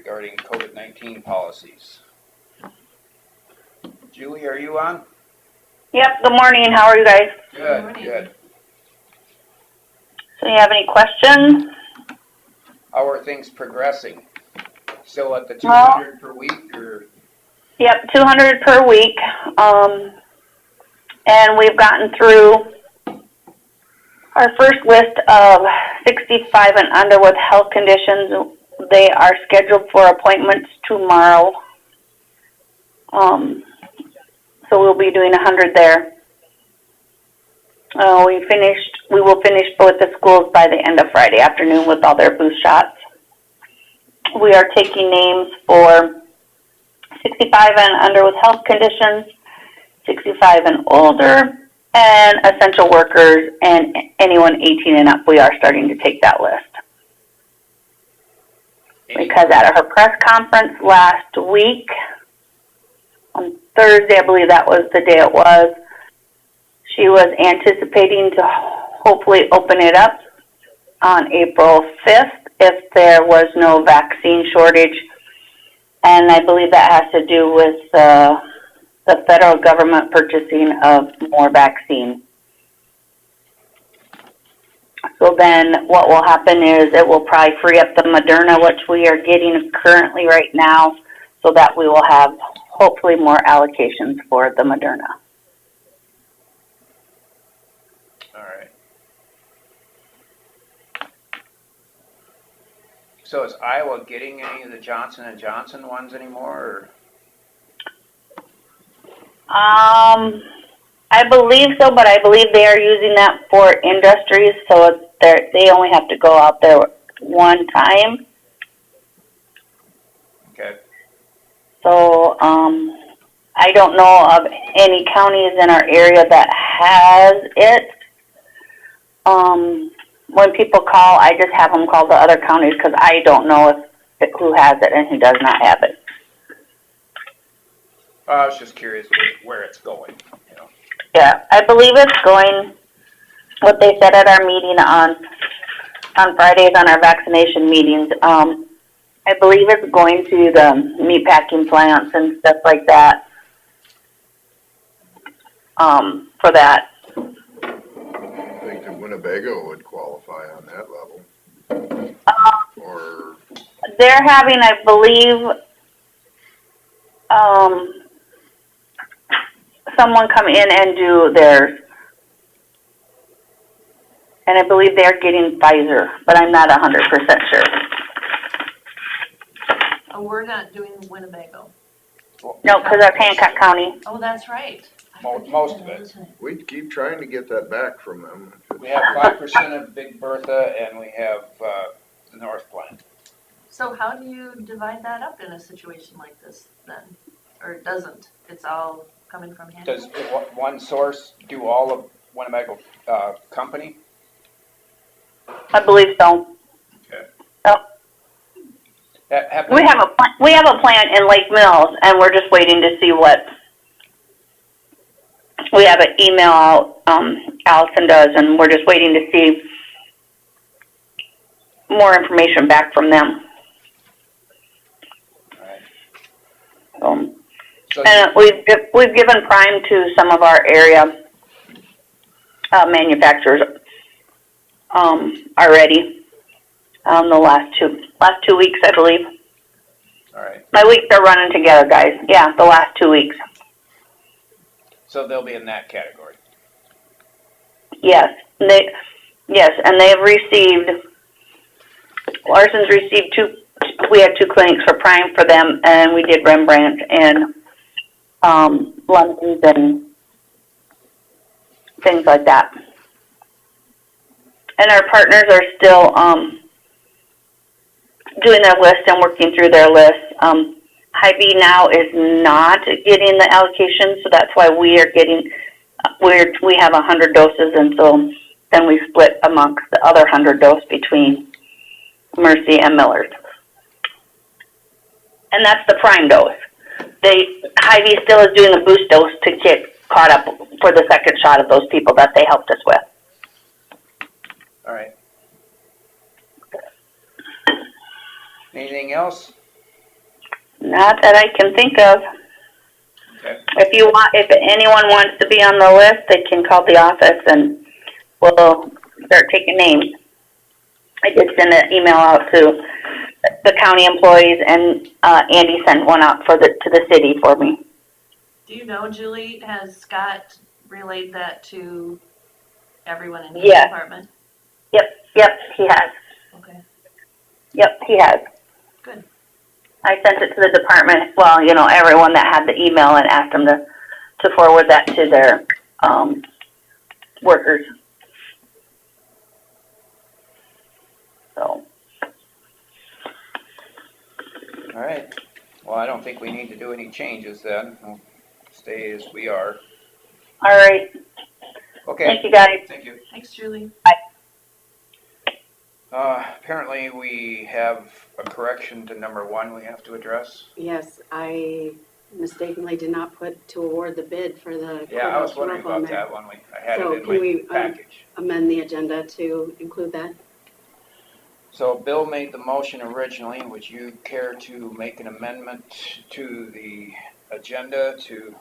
regarding COVID-19 policies. Julie, are you on? Yep, good morning. How are you guys? Good, good. So you have any questions? How are things progressing? Still at the 200 per week, or? Yep, 200 per week. And we've gotten through our first list of 65 and under with health conditions. They are scheduled for appointments tomorrow. So we'll be doing 100 there. We will finish both the schools by the end of Friday afternoon with all their boost shots. We are taking names for 65 and under with health conditions, 65 and older, and essential workers, and anyone 18 and up. We are starting to take that list. Because at her press conference last week, on Thursday, I believe that was the day it was, she was anticipating to hopefully open it up on April 5th if there was no vaccine shortage. And I believe that has to do with the federal government purchasing of more vaccine. So then what will happen is it will probably free up the Moderna, which we are getting currently right now, so that we will have hopefully more allocations for the Moderna. All right. So is Iowa getting any of the Johnson & Johnson ones anymore, or? I believe so, but I believe they are using that for industries, so they only have to go out there one time. Okay. So I don't know of any counties in our area that has it. When people call, I just have them call the other counties because I don't know who has it and who does not have it. I was just curious where it's going, you know. Yeah, I believe it's going, what they said at our meeting on Fridays on our vaccination meetings, I believe it's going to the meatpacking plants and stuff like that, for that. I think that Winnebago would qualify on that level. Or They're having, I believe, someone come in and do theirs. And I believe they're getting Pfizer, but I'm not 100% sure. Oh, we're not doing Winnebago. No, because that's Hancock County. Oh, that's right. Most of it. we keep trying to get that back from them. We have 5% of Big Bertha, and we have the North Plant. So how do you divide that up in a situation like this then? Or it doesn't? It's all coming from Hancock? Does one source do all of Winnebago company? I believe so. Okay. Oh. We have a plant in Lake Mills, and we're just waiting to see what. We have an email out, Allison does, and we're just waiting to see more information back from them. All right. And we've given prime to some of our area manufacturers already. The last two weeks, I believe. All right. My weeks are running together, guys. Yeah, the last 2 weeks. So they'll be in that category. Yes, and they've received. Larson's received two. We had 2 clinics for prime for them, and we did Rembrandt and London's and things like that. And our partners are still doing their list and working through their list. Hy-Vee now is not getting the allocation, so that's why we are getting. We have 100 doses, and so then we split amongst the other 100 dose between Mercy and Millard. And that's the prime dose. Hy-Vee still is doing the boost dose to get caught up for the second shot of those people that they helped us with. All right. Anything else? Not that I can think of. Okay. If anyone wants to be on the list, they can call the office and we'll start taking names. I did send an email out to the county employees, and Andy sent one out to the city for me. Do you know, Julie, has Scott relayed that to everyone in his Yes. department? Yep, he has. Okay, Yep, he has. good. I sent it to the department, well, everyone that had the email, and asked them to forward that to their workers. So, All right. Well, I don't think we need to do any changes then. We'll stay as we are. all right. Okay. Thank you, guys. Thank you. Thanks, Julie. Apparently we have a correction to number 1 we have to address. Yes, I mistakenly did not put to award the bid for the Yeah, I was courthouse wondering roof on about there. that one. I had So it in can we, my package. amend the agenda to include that? So Bill made the motion originally. Would you care to make an amendment to the agenda to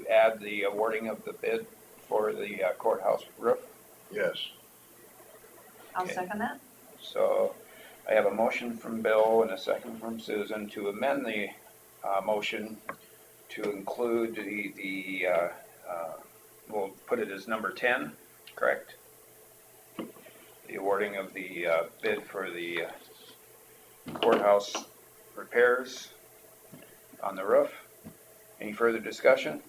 add the awarding of the bid for the courthouse roof? Yes. I'll Okay. second that. So I have a motion from Bill and a second from Susan to amend the motion to include we'll put it as number 10, correct? The awarding of the bid for the courthouse repairs on the roof. Any further discussion?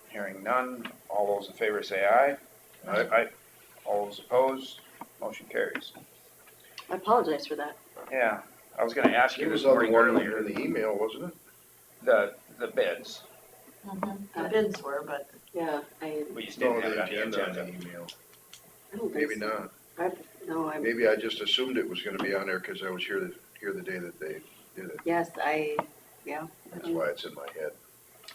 Hearing none. All those in favor say aye. Aye. All those opposed, motion carries. I apologize for that. Yeah, I was gonna ask you It was this on the morning one earlier, in the email, wasn't it? the bids, The bids were, but Yeah, I we just didn't No, have it the on the agenda on agenda. the email. don't think Maybe so. not. I'm, Maybe I just assumed it was gonna be on there because I was here the day that they did it. yes, That's why it's in my head.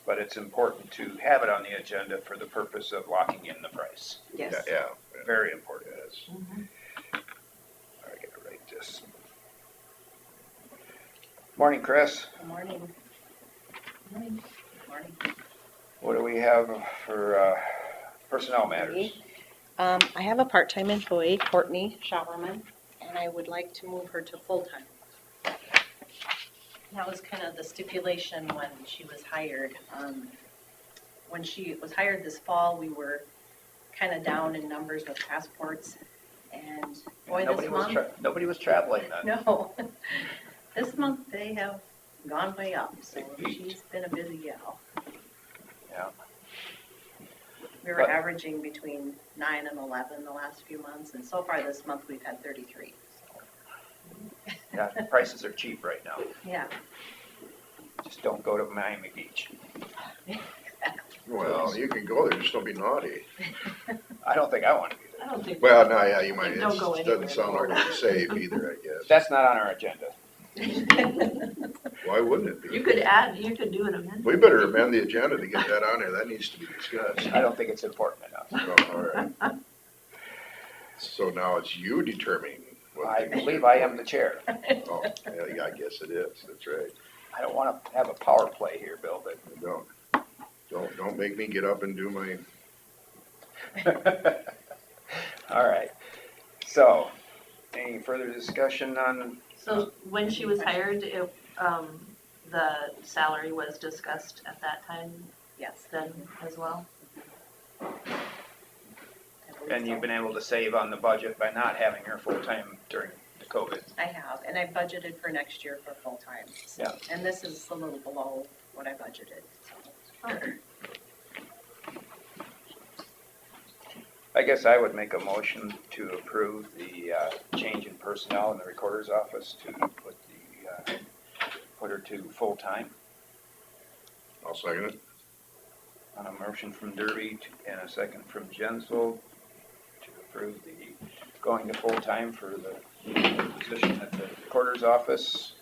But it's important to have it on the agenda for the purpose of locking in the price. yes. Yeah. Very important. Yes. I gotta write this. Morning, Chris. Good morning. Morning. Morning. What do we have for personnel matters? I have a part-time employee, Courtney Showerman, and I would like to move her to full-time. That was kind of the stipulation when she was hired. When she was hired this fall, we were kind of down in numbers with passports, and boy, this month. Nobody was traveling then. No. This month, they have gone way up, so she's been a busy gal. Yeah. We were averaging between 9 and 11 the last few months, and so far this month, we've had 33. Yeah, prices are cheap right now. Yeah. Just don't go to Miami Beach. Well, you can go there, just don't be naughty. I don't think I want to be I there. don't think. Well, no, yeah, you might. Don't go It anywhere. doesn't sound like it's safe either, I guess. That's not on our agenda. Why wouldn't it You be? could do an amendment. We better amend the agenda to get that on there. That needs to be discussed. I don't think it's important enough. Oh, all right. So now it's you determining what I things believe are I am the chair. Oh, yeah, I guess it is. That's right. I don't want to have a power play here, Bill, but Don't make me get up and do my, all right. So, any further discussion on, So when she was hired, the salary was discussed at that time Yes. then as well? I believe and so. you've been able to save on the budget by not having her full-time during the COVID? I have, and I budgeted for next year for full-time. So- Yeah. And this is a little below what I budgeted, so. I guess I would make a motion to approve the change in personnel in the recorder's office to put her to full-time. I'll second it. On a motion from Derby and a second from Jensel to approve the going to full-time for the position at the recorder's office.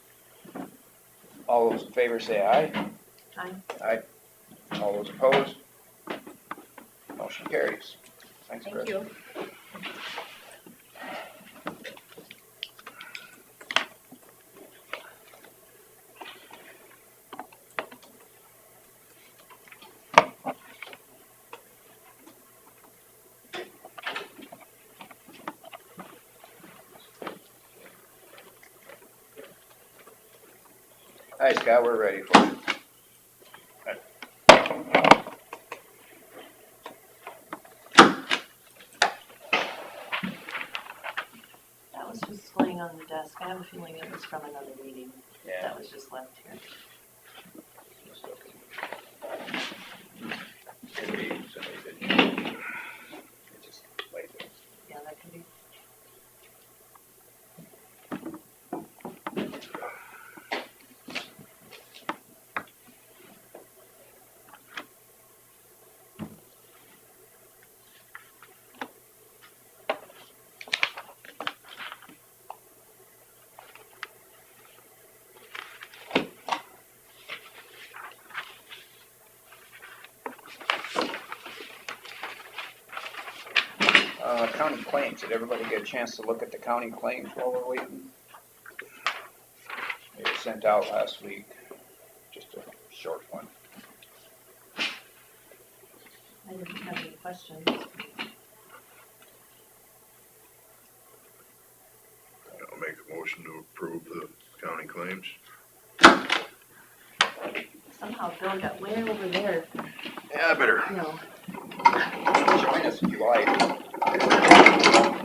All those in favor say aye. Aye. Aye. All those opposed? Motion carries. Thanks, Chris. Thank you. Hi, Scott, we're ready for you. That was just laying on the desk. I have a feeling it was from another meeting. Yeah. That was just left here. Could be somebody that just laid there. Yeah, that could be. County claims, did everybody get a chance to look at the county claims while we're waiting? They were sent out last week, just a short one. I didn't have any questions. I'll make a motion to approve the county claims. Somehow Bill got way over there, Yeah, I better. you know, Join us if you like.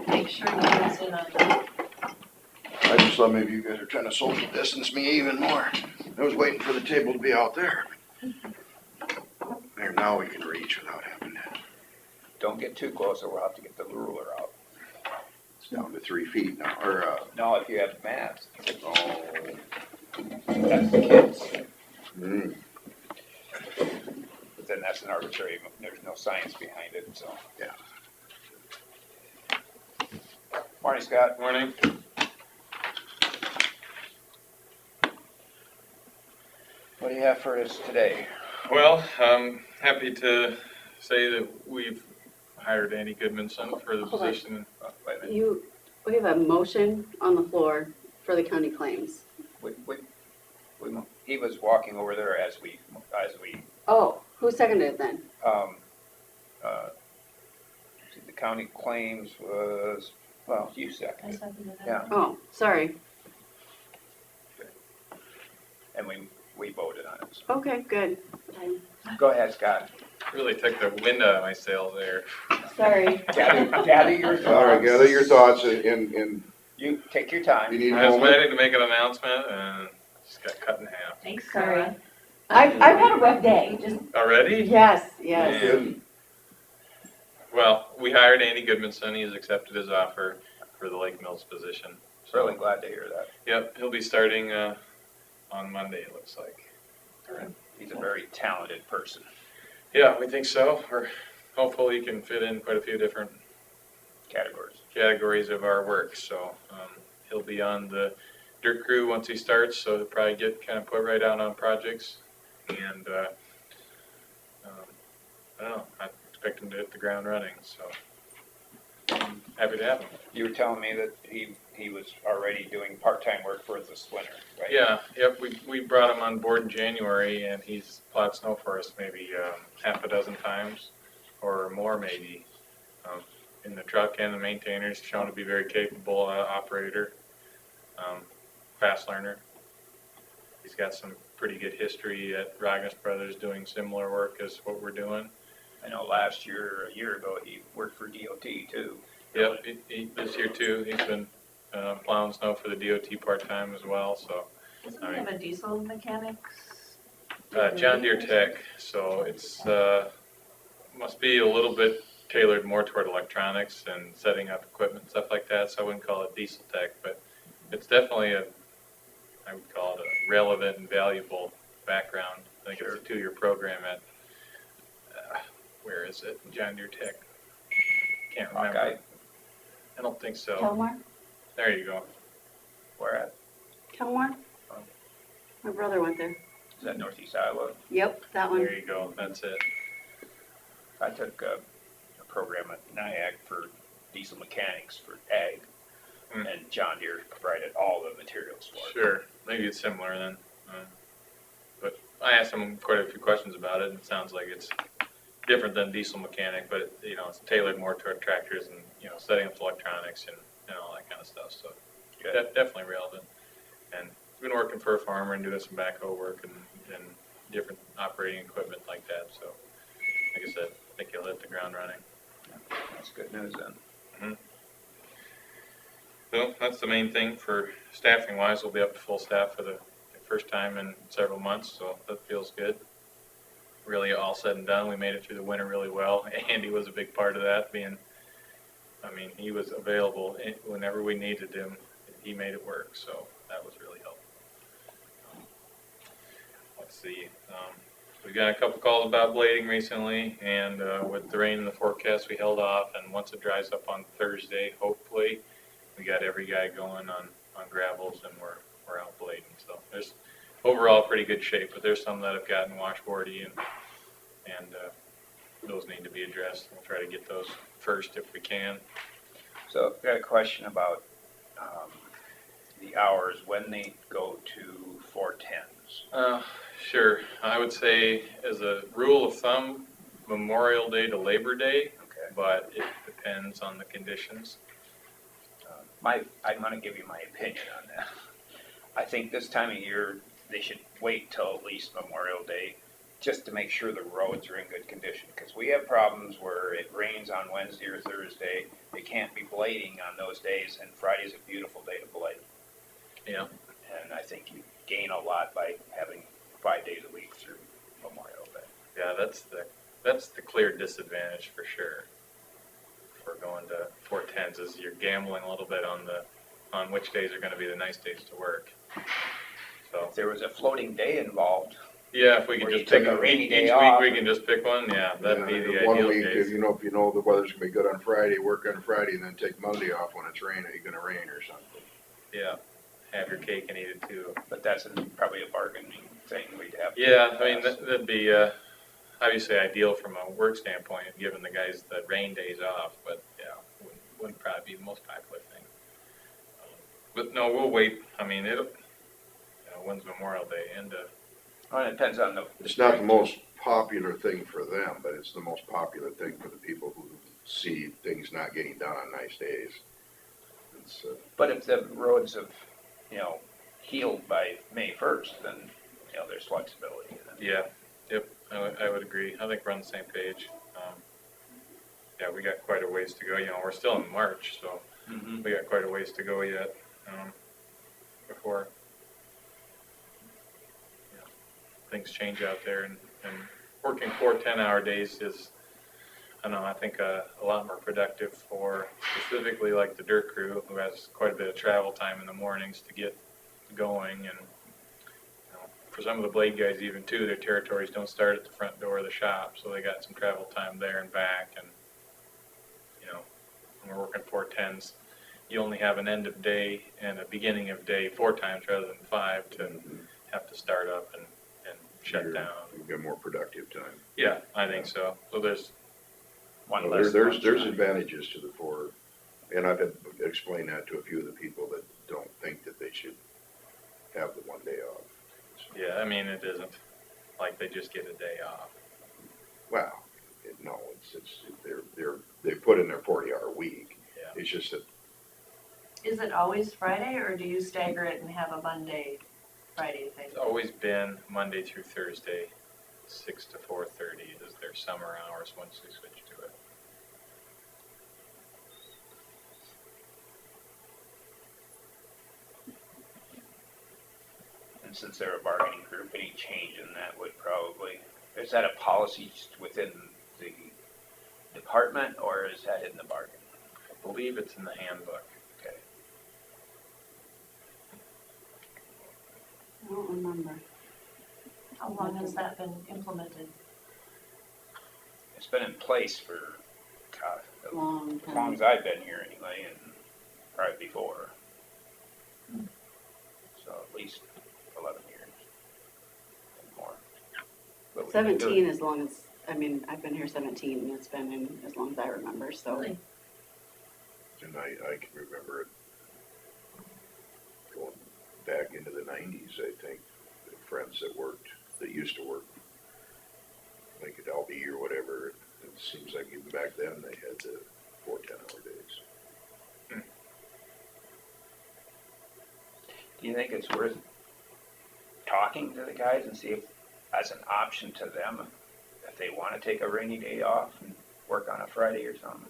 make sure he gets in on that. I just thought maybe you guys are trying to social distance me even more. I was waiting for the table to be out there. There, now we can reach without having to. Don't get too close or we'll have to get the ruler out. It's down to 3 feet now, or, No, if you have maps, oh. that's the kids. Mm. But then that's an arbitrary, there's no science behind it, so. Yeah. Morning, Scott. Morning. What do you have for us today? Well, I'm happy to say that we've hired Andy Goodmanson for the Hold on. position. Oh, wait a minute. We have a motion on the floor for the county claims. He was walking over there as we, Oh, who seconded it then? the county claims was, well, you I seconded, seconded it. yeah, Oh, sorry. and we voted on it. Okay, good. Go ahead, Scott. Really took the wind out of my sails there. Sorry. Gather your thoughts. All right, gather your thoughts and You, take your you time. need a I was moment. ready to make an announcement and just got cut in half. Thanks, Sorry. Sarah. I've had a rough day, just. Already? Yes, yes. Good. Well, we hired Andy Goodmanson. He's accepted his offer for the Lake Mills position. So, Really glad to hear that. yep, he'll be starting on Monday, it looks like. He's a very talented person. Yeah, we think so. We're hopeful he can fit in quite a few different categories of our work. So he'll be on the dirt crew once he starts, so he'll probably get kind of put right out on projects. And I don't know, I expect him to hit the ground running, so I'm happy to have him. You were telling me that he was already doing part-time work for us this winter, right? Yeah, yep, we brought him on board in January, and he's plowed snow for us maybe half a dozen times or more maybe. In the truck and the maintainers, shown to be very capable operator, fast learner. He's got some pretty good history at Ragnus Brothers doing similar work as what we're doing. I know last year, a year ago, he worked for DOT too. Yep, this year too, he's been plowing snow for the DOT part-time as well, so. Doesn't he have a diesel mechanics? John Deere Tech, so it's, must be a little bit tailored more toward electronics and setting up equipment, stuff like that, so I wouldn't call it diesel tech, but it's definitely I would call it a relevant and valuable background. I think it's a 2-year program at, where is it, John Deere Tech? Can't remember. Hawkeye. I don't think so. Kelmar? There you go. Where at? Kelmar? My brother went there. Is that Northeast Iowa? Yep, that one. There you go, that's it. I took a program at NIAG for diesel mechanics for ag, and John Deere provided all the materials for it. Sure, maybe it's similar then. But I asked him quite a few questions about it, and it sounds like it's different than diesel mechanic, but it's tailored more toward tractors and, setting up electronics and all that kind of stuff, so definitely relevant. And been working for a farmer and doing some backhoe work and different operating equipment like that, so, like I said, I think he'll hit the ground running. That's good news then. So that's the main thing for staffing wise. We'll be up to full staff for the first time in several months, so that feels good. Really all said and done, we made it through the winter really well. Andy was a big part of that, he was available whenever we needed him. He made it work, so that was really helpful. Let's see, we got a couple calls about blading recently, and with the rain in the forecast, we held off, and once it dries up on Thursday, hopefully, we got every guy going on gravels, and we're out blading. So there's overall pretty good shape, but there's some that have gotten washboardy, and those need to be addressed. We'll try to get those first if we can. So I've got a question about the hours when they go to 410s. Sure. I would say as a rule of thumb, Memorial Day to Labor Day, Okay. but it depends on the conditions. I'm going to give you my opinion on that. I think this time of year, they should wait till at least Memorial Day, just to make sure the roads are in good condition. Because we have problems where it rains on Wednesday or Thursday, they can't be blading on those days, and Friday's a beautiful day to blade. Yeah. And I think you gain a lot by having 5 days a week through Memorial Day. Yeah, that's the clear disadvantage for sure. For going to 410s is you're gambling a little bit on which days are going to be the nice days to work. So If there was a floating day involved, yeah, if we could Or you just pick took a rainy each day week, off. we can just pick one. Yeah, that'd be the One ideal week, case. if you know the weather's gonna be good on Friday, work on Friday, and then take Monday off when it's raining, it's gonna rain or something. Yeah, have your cake and eat it too. but that's probably a bargaining thing we'd have to. Yeah, I mean, that'd be obviously ideal from a work standpoint, giving the guys the rain days off, but yeah, wouldn't probably be the most popular thing. But no, we'll wait. I mean, when's Memorial Day? Well, it depends on the. It's not the most popular thing for them, but it's the most popular thing for the people who see things not getting done on nice days. It's, But if the roads have, healed by May 1st, then, there's flexibility. Yeah, yep, I would agree. I think we're on the same page. Yeah, we got quite a ways to go. We're still in March, so we got quite a ways to go yet before things change out there. And working 4 10-hour days is, I think a lot more productive for specifically like the dirt crew, who has quite a bit of travel time in the mornings to get going. And for some of the blade guys even too, their territories don't start at the front door of the shop, so they got some travel time there and back. And when we're working 410s, you only have an end of day and a beginning of day 4 times rather than 5 to have to start up and shut down. You get more productive time. Yeah, I think so. So there's One Well, less. there's lunch. advantages to the 4, and I've had explained that to a few of the people that don't think that they should have the 1 day off. yeah, I mean, it isn't like they just get a day off. Well, no, they put in their 40-hour week. Yeah. It's just that Is it always Friday, or do you stagger it and have a Monday, Friday thing? It's always been Monday through Thursday, 6 to 4:30 is their summer hours once they switch to it. And since they're a bargaining group, any change in that would probably, is that a policy within the department, or is that in the bargain? I believe it's in the handbook. Okay. I don't remember. How long has that been implemented? It's been in place for, God, as Long long time. as I've been here anyway, and probably before. So at least 11 years and more. But we've been doing- 17 as long as, I've been here 17 and it's been in as long as I remember, so. Really? and I can remember it going back into the 90s, I think. The friends that used to work, like at LB or whatever, it seems like even back then they had the 4 10-hour days. Do you think it's worth talking to the guys and see if, as an option to them, if they wanna take a rainy day off and work on a Friday or something.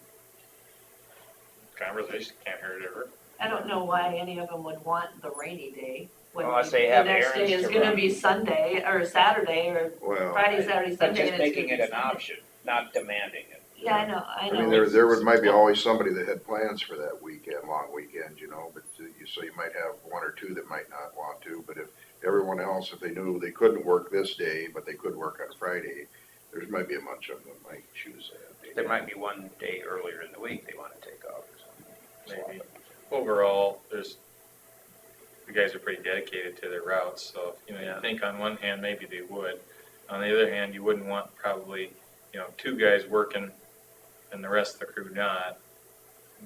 Conversation can't hurt ever. I don't know why any of them would want the rainy day. when Unless they have the next day errands is to gonna run. be Sunday, or Saturday, or Well, Friday, Saturday, But Sunday. just and it's making gonna it be an Sunday. option, not demanding it. Yeah, I I know. mean, might be always somebody that had plans for that weekend, long weekend, you know, but so you might have one or two that might not want to, but if everyone else, if they knew they couldn't work this day, but they could work on Friday, there might be a bunch of them that might choose that. There might be one day earlier in the week they wanna take off or something. Maybe. Overall, the guys are pretty dedicated to their routes, so, you Yeah. think on one hand, maybe they would. On the other hand, you wouldn't want probably, two guys working and the rest of the crew not.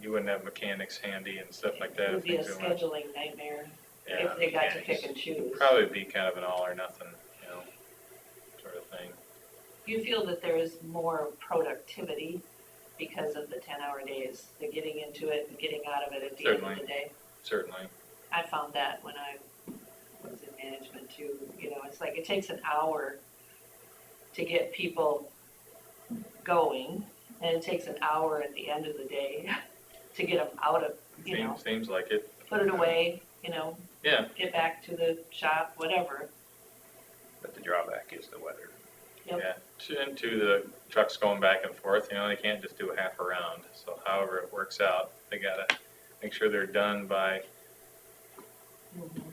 You wouldn't have mechanics handy and stuff like that. It would if be a things went- scheduling nightmare Yeah, if they got to mechanics. pick and choose. Probably be kind of an all or nothing, sort of thing. Do you feel that there is more productivity because of the 10-hour days, the getting into it and getting out of it at the end of Certainly. the day? Certainly. I found that when I was in management too, it's like it takes an hour to get people going, and it takes an hour at the end of the day to get them out of, Seems like it. put it away, Yeah, get back to the shop, whatever. But the drawback is the weather. Yep. yeah. And to the trucks going back and forth, they can't just do a half a round. So however it works out, they gotta make sure they're done by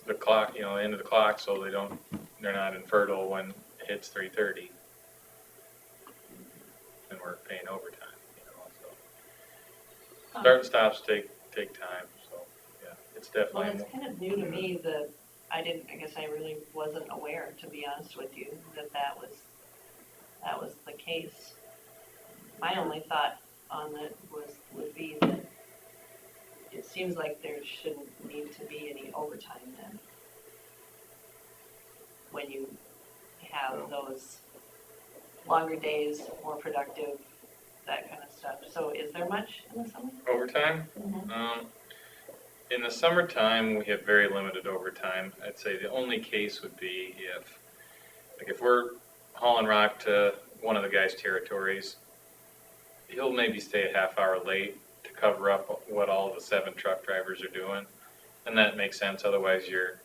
the clock, end of the clock, so they're not infertile when it hits 3:30. And we're paying overtime, so. Start and stops take time, so, yeah, it's Well, definitely. it's kind of new to me that I guess I really wasn't aware, to be honest with you, that was the case. My only thought on it would be that it seems like there shouldn't need to be any overtime then. When you have those longer days, more productive, that kind of stuff. So is there much in the summer? Overtime? In the summertime, we have very limited overtime. I'd say the only case would be if we're hauling rock to one of the guys' territories, he'll maybe stay a half hour late to cover up what all the 7 truck drivers are doing. And that makes sense, otherwise you're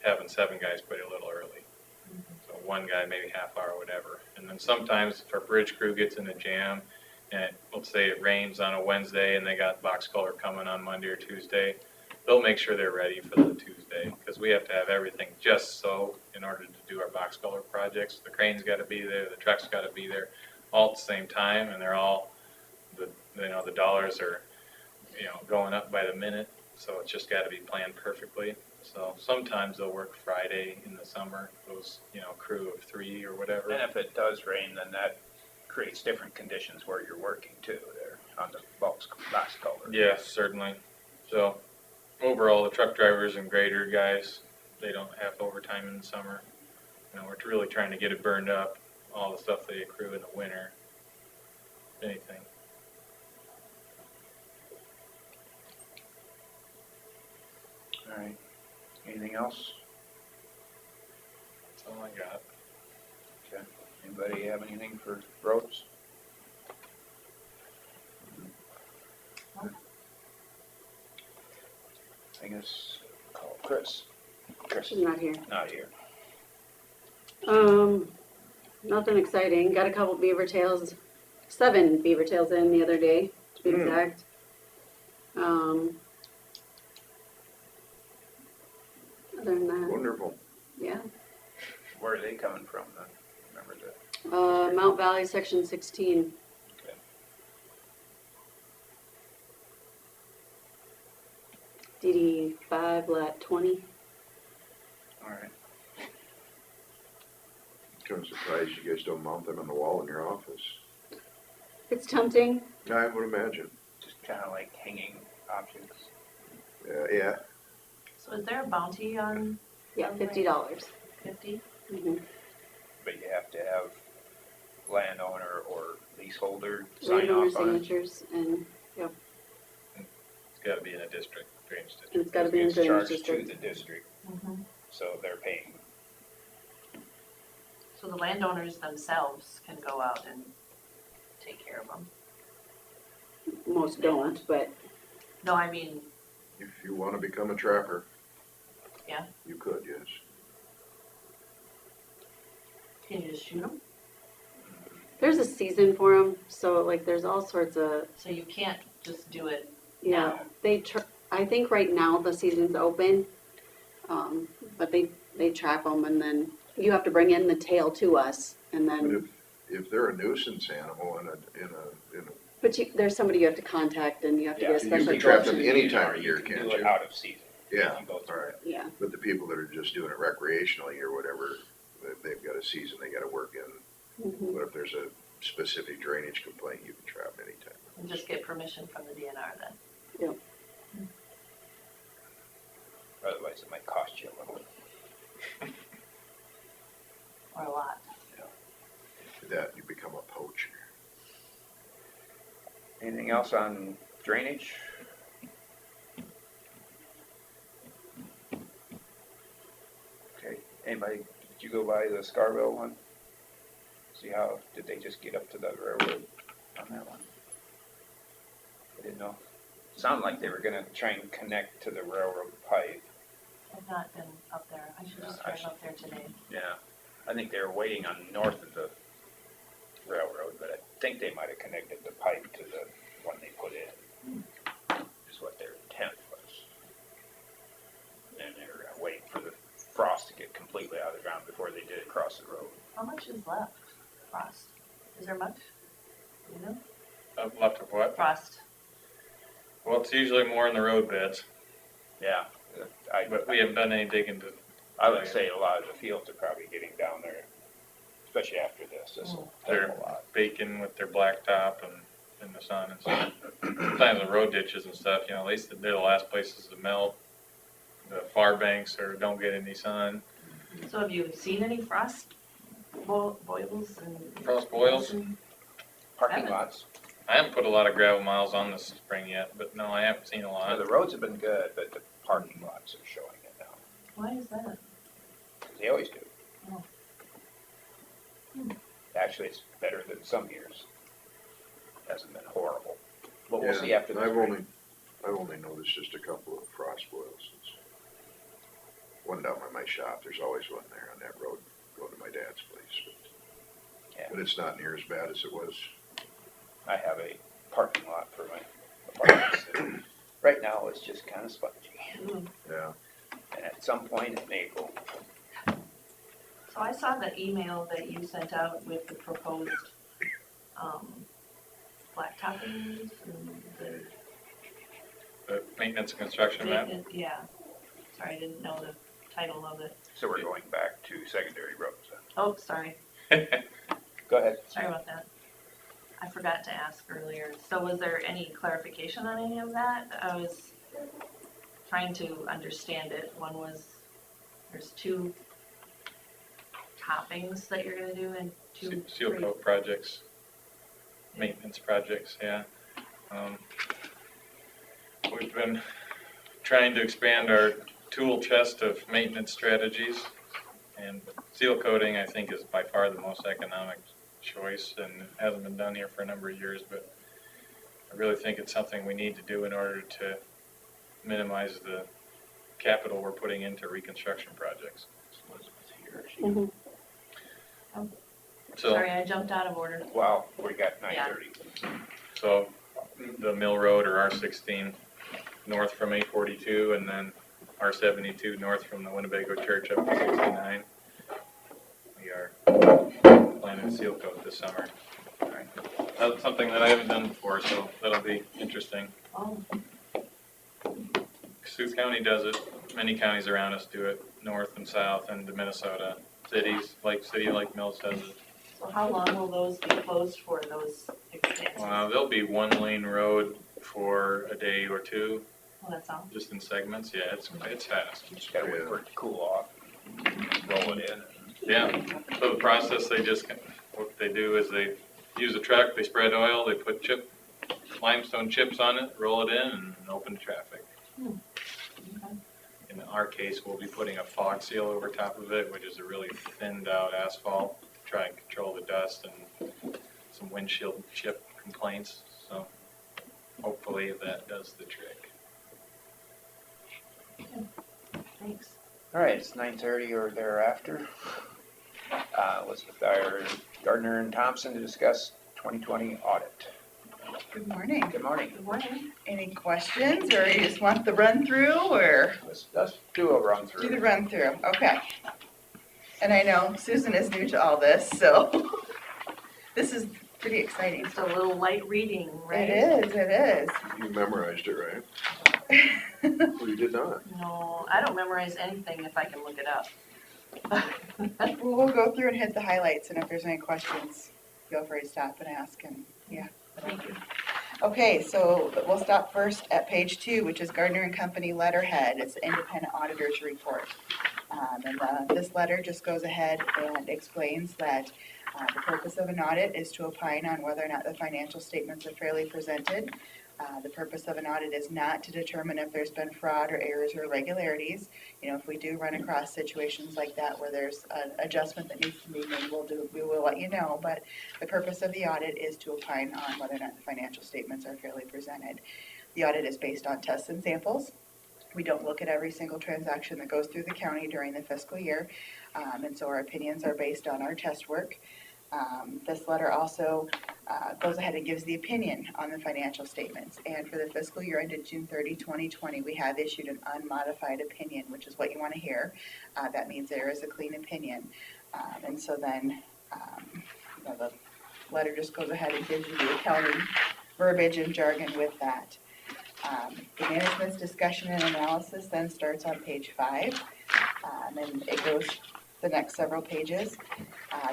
having 7 guys quit a little early. So one guy, maybe half hour, whatever. And then sometimes if our bridge crew gets in a jam, and let's say it rains on a Wednesday and they got box culvert coming on Monday or Tuesday, they'll make sure they're ready for the Tuesday, because we have to have everything just so in order to do our box culvert projects. The crane's gotta be there, the truck's gotta be there, all at the same time, and they're all, the dollars are, going up by the minute, so it's just gotta be planned perfectly. So sometimes they'll work Friday in the summer, those, crew of 3 or whatever. And if it does rain, then that creates different conditions where you're working too, there on the box culvert. Yeah, certainly. So overall, the truck drivers and grader guys, they don't have overtime in the summer. We're really trying to get it burned up, all the stuff they accrue in the winter, if anything. All right, anything else? That's all I got. Okay, anybody have anything for roads? I guess call Chris. Chris She's is not here. not here. Nothing exciting. Got a couple beaver tails, 7 beaver tails in the other day, to be exact. Other than that, Wonderful. yeah. Where are they coming from then? Remember that? Mount Valley, section 16. Okay. DD 5, lat 20. All right. Kind of surprised you guys don't mount them on the wall in your office. It's tempting. I would imagine. Just kind of like hanging objects. Yeah. So is there a bounty on Yeah, $50. 50? Mm-hmm. But you have to have landowner or leaseholder sign Landowner off on it. signatures, and It's gotta be in a district, drainage district. it's got to be in It's drainage charged to district. the district, Mm-hmm. so they're paying the landowners themselves can go out and take care of them. Most don't, but No, I mean, If you wanna become a trapper. Yeah. You could, yes. can you just shoot them? there's a season for them, so like there's all sorts of, So you can't just do it yeah. I think right now the season's open, but they trap them and then you have to bring in the tail to us and But then, if they're a nuisance animal in a, but there's somebody you have to contact and you have to get a you special can trap them collection. any time of year, You can can't do it you? out of season. Yeah, If you go through alright. it. Yeah, But the people that are just doing it recreationally or whatever, they've got a season they gotta work in. mhm. But if there's a specific drainage complaint, you can trap anytime. and just get permission from the DNR then? Otherwise, it might cost you a little. Or a lot? After that, you become a poacher. Anything else on drainage? Okay, anybody, did you go by the Scarville one? See how, did they just get up to the railroad on that one? I didn't know. Sounded like they were gonna try and connect to the railroad pipe. I've not been up there. I should just I drive up there today. Yeah, I think they were waiting on north of the railroad, but I think they might have connected the pipe to the one they put in. Is what their intent was. And they were waiting for the frost to get completely out of the ground before they did it across the road. How much is left? Frost? Is there much? You know? Left of what? Frost. Well, it's usually more in the road beds, Yeah, but we haven't done any digging to, I would say a lot of the fields are probably getting down there, especially after this. This will help they're a lot. baking with their blacktop and in the sun and stuff. Sometimes the road ditches and stuff, you know, at least they're the last places to melt. The far banks don't get any sun. So have you seen any frost boils and? Frost boils? Parking Haven't. lots, I haven't put a lot of gravel miles on this spring yet, but no, I haven't seen a lot. the roads have been good, but the parking lots are showing it now. Why is that? They always do. Oh. Actually, it's better than some years. Hasn't been horrible. But we'll Yeah, see after the spring. I've only noticed just a couple of frost boils. It's one down by my shop, there's always one there on that road, going to my dad's place. Yeah. But it's not near as bad as it was. I have a parking lot for my apartments. and Right now, it's just kind of spongy. Mm. Yeah, And at some point, it may go. So I saw the email that you sent out with the proposed, blacktopping and The maintenance and construction map. yeah. Sorry, I didn't know the title of it. So we're going back to secondary roads. Oh, sorry. Go ahead. Sorry about that. I forgot to ask earlier. So was there any clarification on any of that? I was trying to understand it. One was, there's 2 toppings that you're gonna do and 2. Seal coat projects, maintenance projects, yeah. We've been trying to expand our tool chest of maintenance strategies, and seal coating, I think, is by far the most economic choice, and it hasn't been done here for a number of years, but I really think it's something we need to do in order to minimize the capital we're putting into reconstruction projects. Mhm. So, Sorry, I jumped out of order. Well, we got 9:30. so the Mill Road or R16 north from 842, and then R72 north from the Winnebago Church up to 69. We are planning to seal coat this summer. That's something that I haven't done before, so that'll be interesting. Oh, Sioux County does it. Many counties around us do it, north and south, and to Minnesota. Cities, like City Lake Mills does it. so how long will those be closed for, those expansions? There'll be one lane road for a day or two, Oh, that's all. just in segments. Yeah, it's fast. Just gotta wait for it to cool off, roll it in. Yeah, so the process, what they do is they use a truck, they spread oil, they put limestone chips on it, roll it in, and open the traffic. Okay. In our case, we'll be putting a fog seal over top of it, which is a really thinned out asphalt. try and control the dust and some windshield chip complaints. So hopefully that does the trick. Thanks. All right, it's 9:30 or thereafter. Let's with our Gardner and Thompson to discuss 2020 audit. Good morning. Good morning. Good morning. Any questions, or you just want the run-through, or Let's do a run do the through. run-through? Okay. And I know Susan is new to all this, so this is pretty exciting. It's a little light reading, right? It is. You memorized it, right? Or you did not? No, I don't memorize anything if I can look it up. Well, we'll go through and hit the highlights, and if there's any questions, feel free to stop and ask, and yeah. Thank you. Okay, so we'll stop first at page 2, which is Gardner and Company letterhead. It's the independent auditor's report. This letter just goes ahead and explains that the purpose of an audit is to opine on whether or not the financial statements are fairly presented. The purpose of an audit is not to determine if there's been fraud or errors or irregularities. You know, if we do run across situations like that where there's an adjustment that needs to be made, we will let you know. But the purpose of the audit is to opine on whether or not the financial statements are fairly presented. The audit is based on tests and samples. We don't look at every single transaction that goes through the county during the fiscal year, and so our opinions are based on our test work. This letter also goes ahead and gives the opinion on the financial statements. And for the fiscal year ended June 30, 2020, we have issued an unmodified opinion, which is what you want to hear. That means there is a clean opinion. And so then the letter just goes ahead and gives you the accounting verbiage and jargon with that. The management's discussion and analysis then starts on page 5, and it goes the next several pages.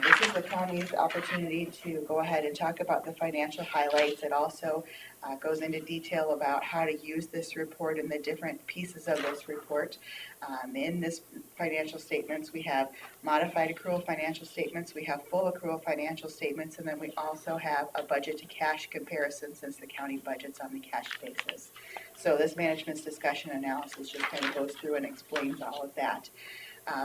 This is the county's opportunity to go ahead and talk about the financial highlights. It also goes into detail about how to use this report and the different pieces of this report. In this financial statements, we have modified accrual financial statements, we have full accrual financial statements, and then we also have a budget to cash comparison since the county budgets on the cash basis. So this management's discussion analysis just kind of goes through and explains all of that.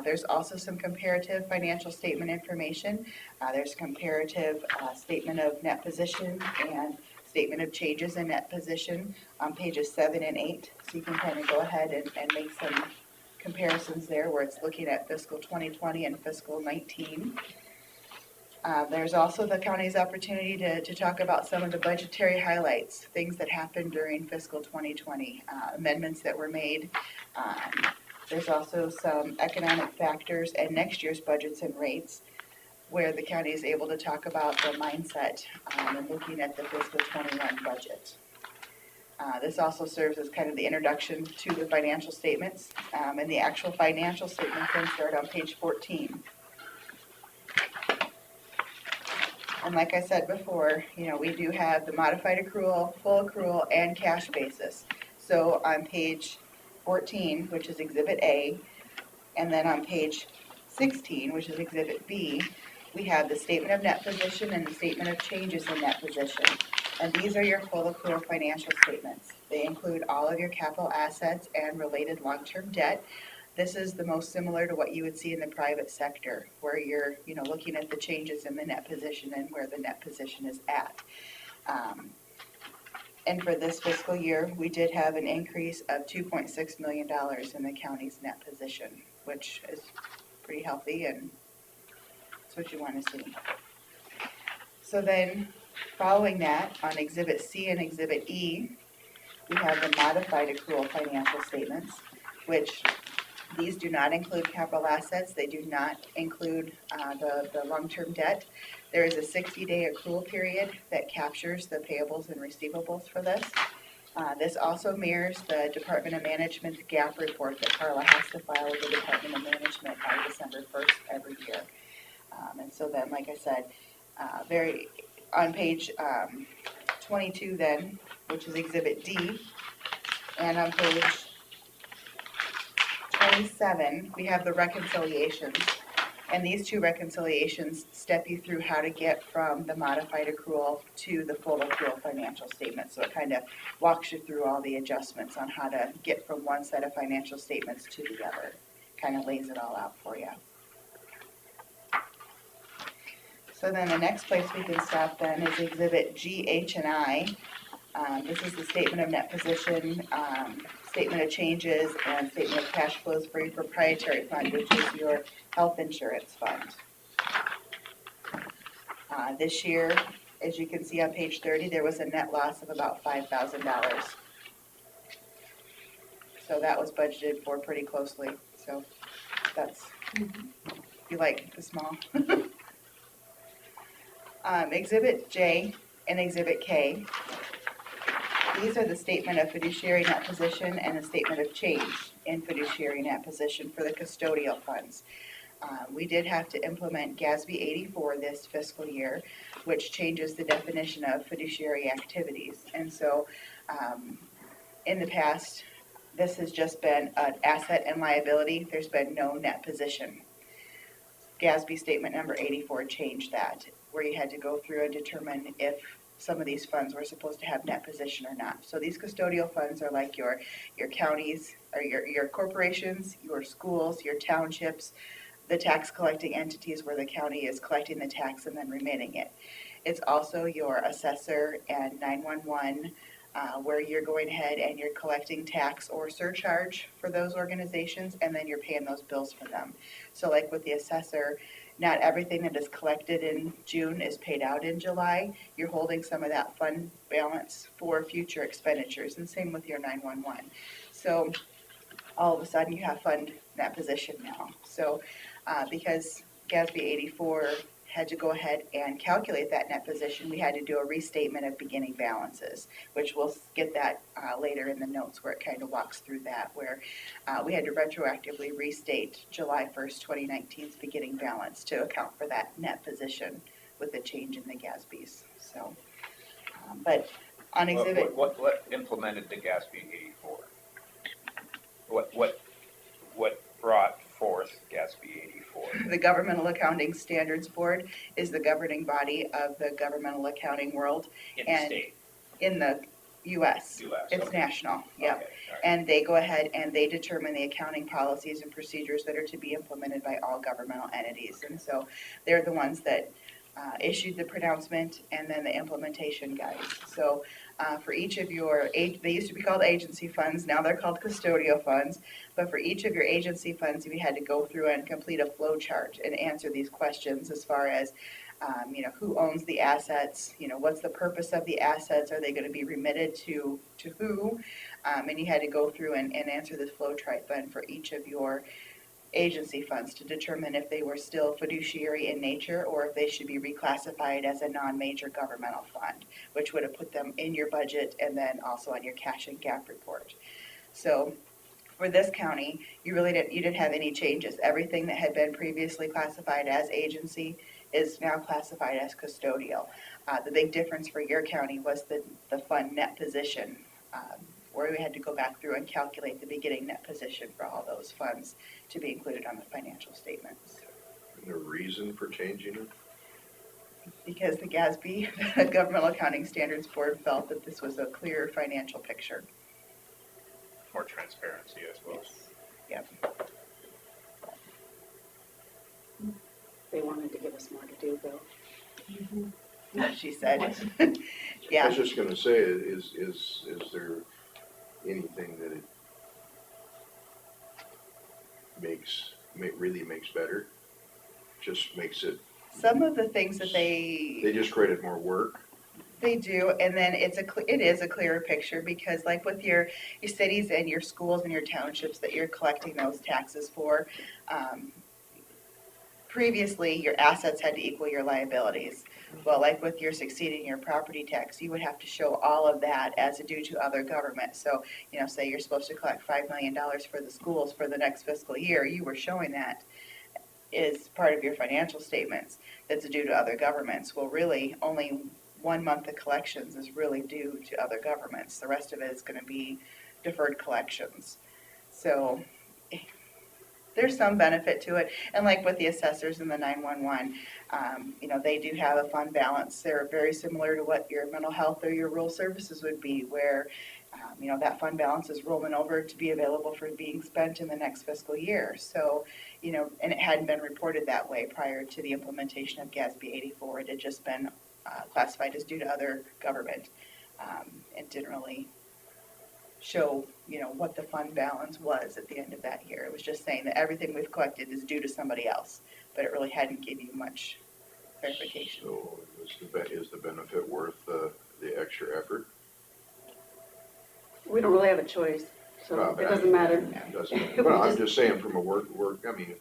There's also some comparative financial statement information. There's comparative statement of net position and statement of changes in net position on pages 7 and 8. So you can kind of go ahead and make some comparisons there where it's looking at fiscal 2020 and fiscal 19. There's also the county's opportunity to talk about some of the budgetary highlights, things that happened during fiscal 2020, amendments that were made. There's also some economic factors and next year's budgets and rates where the county is able to talk about the mindset and looking at the fiscal 21 budget. This also serves as kind of the introduction to the financial statements, and the actual financial statements then start on page 14. And like I said before, we do have the modified accrual, full accrual, and cash basis. So on page 14, which is Exhibit A, and then on page 16, which is Exhibit B, we have the statement of net position and the statement of changes in net position. And these are your full accrual financial statements. They include all of your capital assets and related long-term debt. This is the most similar to what you would see in the private sector, where you're looking at the changes in the net position and where the net position is at. And for this fiscal year, we did have an increase of $2.6 million in the county's net position, which is pretty healthy, and that's what you want to see. So then, following that, on Exhibit C and Exhibit E, we have the modified accrual financial statements, which these do not include capital assets. They do not include the long-term debt. There is a 60-day accrual period that captures the payables and receivables for this. This also mirrors the Department of Management's GAAP report that Carla has to file with the Department of Management by December 1st every year. And so then, like I said, on page 22 then, which is Exhibit D, and on page 27, we have the reconciliations. And these two reconciliations step you through how to get from the modified accrual to the full accrual financial statement. So it kind of walks you through all the adjustments on how to get from one set of financial statements to the other. Kind of lays it all out for you. So then the next place we can stop then is Exhibit G, H, and I. This is the statement of net position, statement of changes, and statement of cash flows for your proprietary fund, which is your health insurance fund. This year, as you can see on page 30, there was a net loss of about $5,000. So that was budgeted for pretty closely, so that's, you like the small. Exhibit J and Exhibit K. These are the statement of fiduciary net position and the statement of change in fiduciary net position for the custodial funds. We did have to implement GASB 84 this fiscal year, which changes the definition of fiduciary activities. And so in the past, this has just been an asset and liability. There's been no net position. GASB statement number 84 changed that, where you had to go through and determine if some of these funds were supposed to have net position or not. So these custodial funds are like your counties, or your corporations, your schools, your townships, the tax collecting entities where the county is collecting the tax and then remitting it. It's also your assessor and 911, where you're going ahead and you're collecting tax or surcharge for those organizations, and then you're paying those bills for them. So like with the assessor, not everything that is collected in June is paid out in July. You're holding some of that fund balance for future expenditures, and same with your 911. So all of a sudden you have fund net position now. So because GASB 84 had to go ahead and calculate that net position, we had to do a restatement of beginning balances, which we'll get that later in the notes where it kind of walks through that, where we had to retroactively restate July 1st, 2019's beginning balance to account for that net position with the change in the GASBs. So, but on exhibit... What implemented the GASB 84? What brought forth GASB 84? The Governmental Accounting Standards Board is the governing body of the governmental accounting world. In the And state? in the US. It's okay. national, yep. Okay, all right. And they go ahead and they determine the accounting policies and procedures that are to be implemented by all governmental entities. And so they're the ones that issued the pronouncement and then the implementation guides. So for each of your, they used to be called agency funds, now they're called custodial funds, but for each of your agency funds, you had to go through and complete a flow chart and answer these questions as far as who owns the assets, what's the purpose of the assets, are they going to be remitted to who, and you had to go through and answer this flow chart then for each of your agency funds to determine if they were still fiduciary in nature or if they should be reclassified as a non-major governmental fund, which would have put them in your budget and then also on your cash and gap report. So for this county, you didn't have any changes. Everything that had been previously classified as agency is now classified as custodial. The big difference for your county was the fund net position, where we had to go back through and calculate the beginning net position for all those funds to be included on the financial statements. And the reason for changing it? Because the GASB, the Governmental Accounting Standards Board, felt that this was a clear financial picture. More transparency, I suppose. Yep. They wanted to give us more to do, Bill. She said. I Yeah. was just gonna say, is there anything that it really makes better? Just makes it, Some of the things that they just created more work? they do, and then it is a clearer picture because like with your cities and your schools and your townships that you're collecting those taxes for, previously your assets had to equal your liabilities. Well, like with your succeeding your property tax, you would have to show all of that as a due to other government. So, say you're supposed to collect $5 million for the schools for the next fiscal year, you were showing that is part of your financial statements that's due to other governments. Well, really, only 1 month of collections is really due to other governments. The rest of it is going to be deferred collections. So there's some benefit to it. And like with the assessors and the 911, they do have a fund balance. They're very similar to what your mental health or your rural services would be, where that fund balance is rolling over to be available for being spent in the next fiscal year. So, you know, and it hadn't been reported that way prior to the implementation of GASB 84. It had just been classified as due to other government. It didn't really show, you know, what the fund balance was at the end of that year. It was just saying that everything we've collected is due to somebody else, but it really hadn't given you much verification. So is the benefit worth the extra effort? We don't really have a choice, so Well, but it I doesn't mean, matter. it doesn't- We Well, I'm just- just saying from a work, I mean,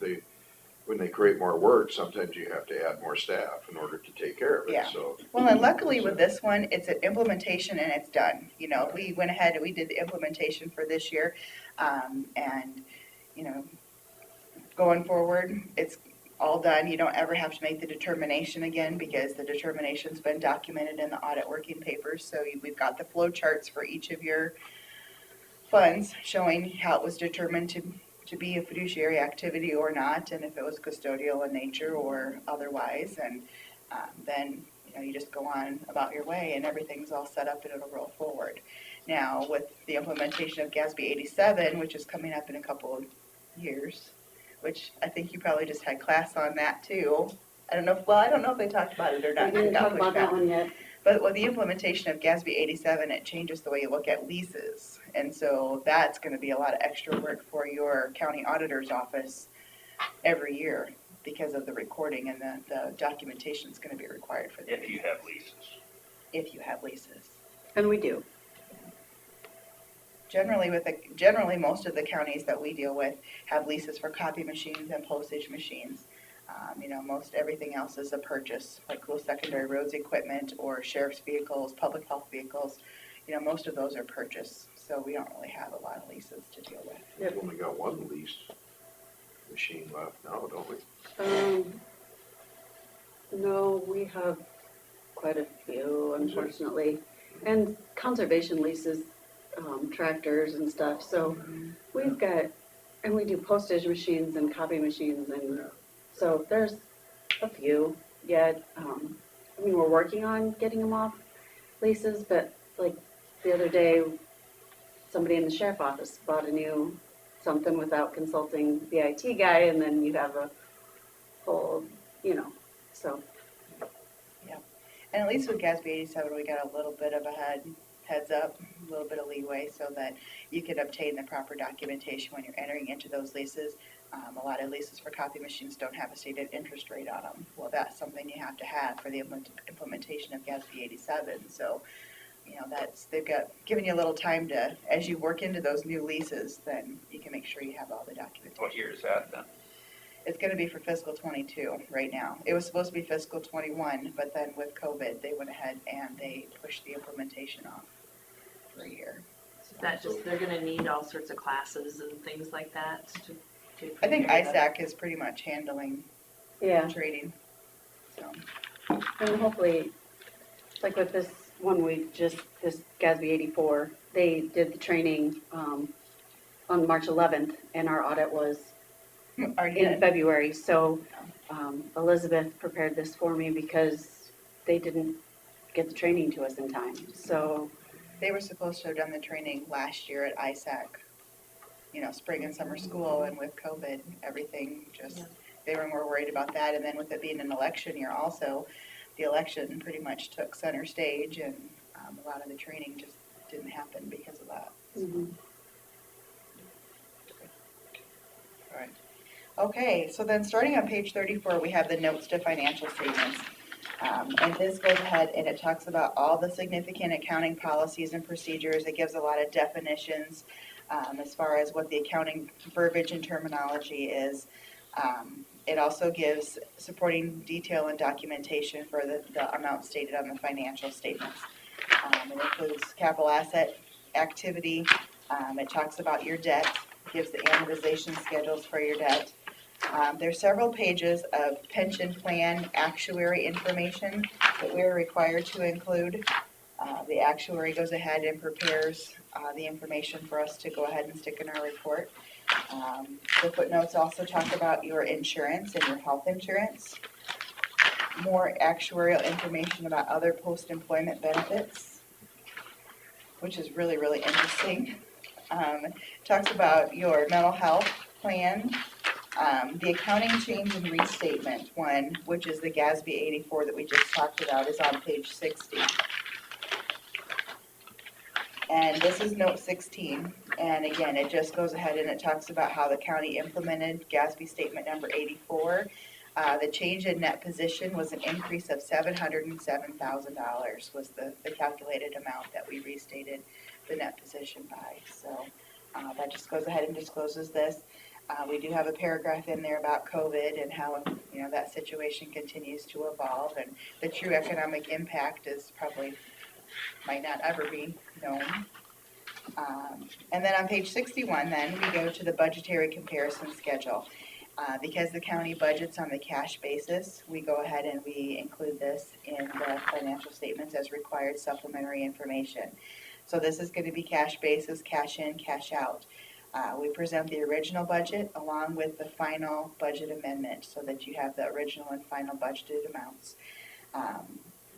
when they create more work, sometimes you have to add more staff in order to take care of it, Yeah. so. Well, and luckily with this one, it's an implementation and it's done. You know, we went ahead and we did the implementation for this year. And, you know, going forward, it's all done. You don't ever have to make the determination again because the determination's been documented in the audit working papers. So we've got the flow charts for each of your funds showing how it was determined to be a fiduciary activity or not, and if it was custodial in nature or otherwise, and then, you know, you just go on about your way and everything's all set up and it'll roll forward. Now, with the implementation of GASB 87, which is coming up in a couple of years, which I think you probably just had class on that too. I don't know if they talked about it or We not. didn't Got talk pushed about back. that one yet. But with the implementation of GASB 87, it changes the way you look at leases. And so that's going to be a lot of extra work for your county auditor's office every year because of the recording and the documentation is going to be required for If you these, have leases. if you have leases. And we do. Generally, most of the counties that we deal with have leases for copy machines and postage machines. You know, most everything else is a purchase, like secondary roads equipment or sheriff's vehicles, public health vehicles. You know, most of those are purchase, so we don't really have a lot of leases to deal with. We've only got one leased machine left now, don't we? No, we have quite a few, unfortunately. And conservation leases, tractors and stuff, so we've got, and we do postage machines and copy machines, and so there's a few yet. I mean, we're working on getting them off leases, but like the other day, somebody in the sheriff office bought a new something without consulting the IT guy, and then you have a whole, you know, so. And at least with GASB 87, we got a little bit of a heads up, a little bit of leeway so that you can obtain the proper documentation when you're entering into those leases. A lot of leases for copy machines don't have a stated interest rate on them. Well, that's something you have to have for the implementation of GASB 87. So, you know, they've got given you a little time to, as you work into those new leases, then you can make sure you have all the documentation. What year is that then? It's going to be for fiscal 22 right now. It was supposed to be fiscal 21, but then with COVID, they went ahead and they pushed the implementation off for a year. Is that just, they're gonna need all sorts of classes and things like that to I think prepare them? ISAC is pretty much handling Yeah, trading, so. and hopefully, like with this one week, just this GASB 84, they did the training on March 11th, and our audit was Already in did. February, so Elizabeth prepared this for me because they didn't get the training to us in time, so. They were supposed to have done the training last year at ISAC, you know, spring and summer school, and with COVID, everything just, they were more worried about that, and then with it being an election year also, the election pretty much took center stage, and a lot of the training just didn't happen because of that. Mhm. All right. Okay, so then starting on page 34, we have the notes to financial statements. And this goes ahead and it talks about all the significant accounting policies and procedures. It gives a lot of definitions as far as what the accounting verbiage and terminology is. It also gives supporting detail and documentation for the amount stated on the financial statements. It includes capital asset activity. It talks about your debt, gives the amortization schedules for your debt. There's several pages of pension plan actuary information that we're required to include. The actuary goes ahead and prepares the information for us to go ahead and stick in our report. The footnotes also talk about your insurance and your health insurance. More actuarial information about other post-employment benefits, which is really, really interesting. Talks about your mental health plan. The accounting change and restatement one, which is the GASB 84 that we just talked about, is on page 60. And this is note 16, and again, it just goes ahead and it talks about how the county implemented GASB statement number 84. The change in net position was an increase of $707,000 was the calculated amount that we restated the net position by. So that just goes ahead and discloses this. We do have a paragraph in there about COVID and how, you know, that situation continues to evolve, and the true economic impact is probably might not ever be known. And then on page 61, then we go to the budgetary comparison schedule. Because the county budgets on the cash basis, we go ahead and we include this in the financial statements as required supplementary information. So this is going to be cash basis, cash in, cash out. We present the original budget along with the final budget amendment so that you have the original and final budgeted amounts.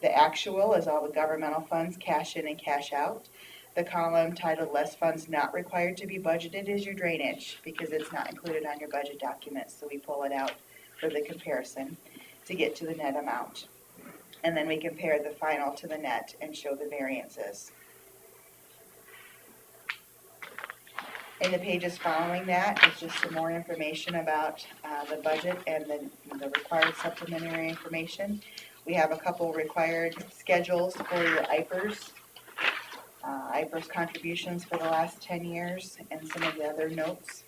The actual is all the governmental funds, cash in and cash out. The column titled less funds not required to be budgeted is your drainage because it's not included on your budget documents. So we pull it out for the comparison to get to the net amount. And then we compare the final to the net and show the variances. In the pages following that is just some more information about the budget and the required supplementary information. We have a couple required schedules for your IPERS. IPERS contributions for the last 10 years and some of the other notes.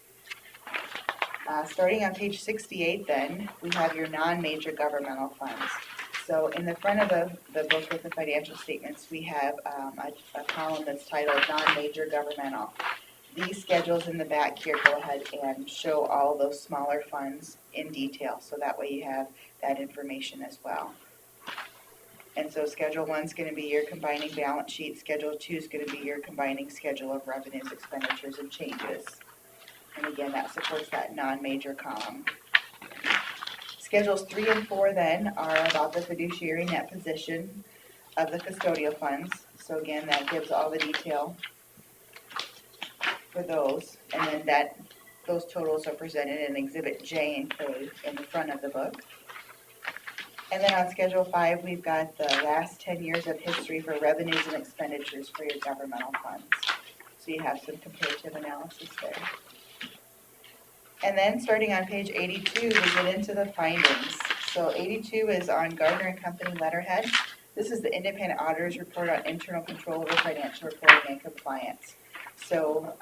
Starting on page 68 then, we have your non-major governmental funds. So in the front of the book with the financial statements, we have a column that's titled non-major governmental. These schedules in the back here go ahead and show all those smaller funds in detail, so that way you have that information as well. And so Schedule 1 is going to be your combining balance sheet. Schedule 2 is going to be your combining schedule of revenues, expenditures, and changes. And again, that supports that non-major column. Schedules 3 and 4 then are about the fiduciary net position of the custodial funds. So again, that gives all the detail for those. And then those totals are presented in Exhibit J and K in the front of the book. And then on Schedule 5, we've got the last 10 years of history for revenues and expenditures for your governmental funds. So you have some comparative analysis there. And then starting on page 82, we get into the findings. So 82 is on Gardner and Company letterhead. This is the independent auditor's report on internal control over financial reporting and compliance. So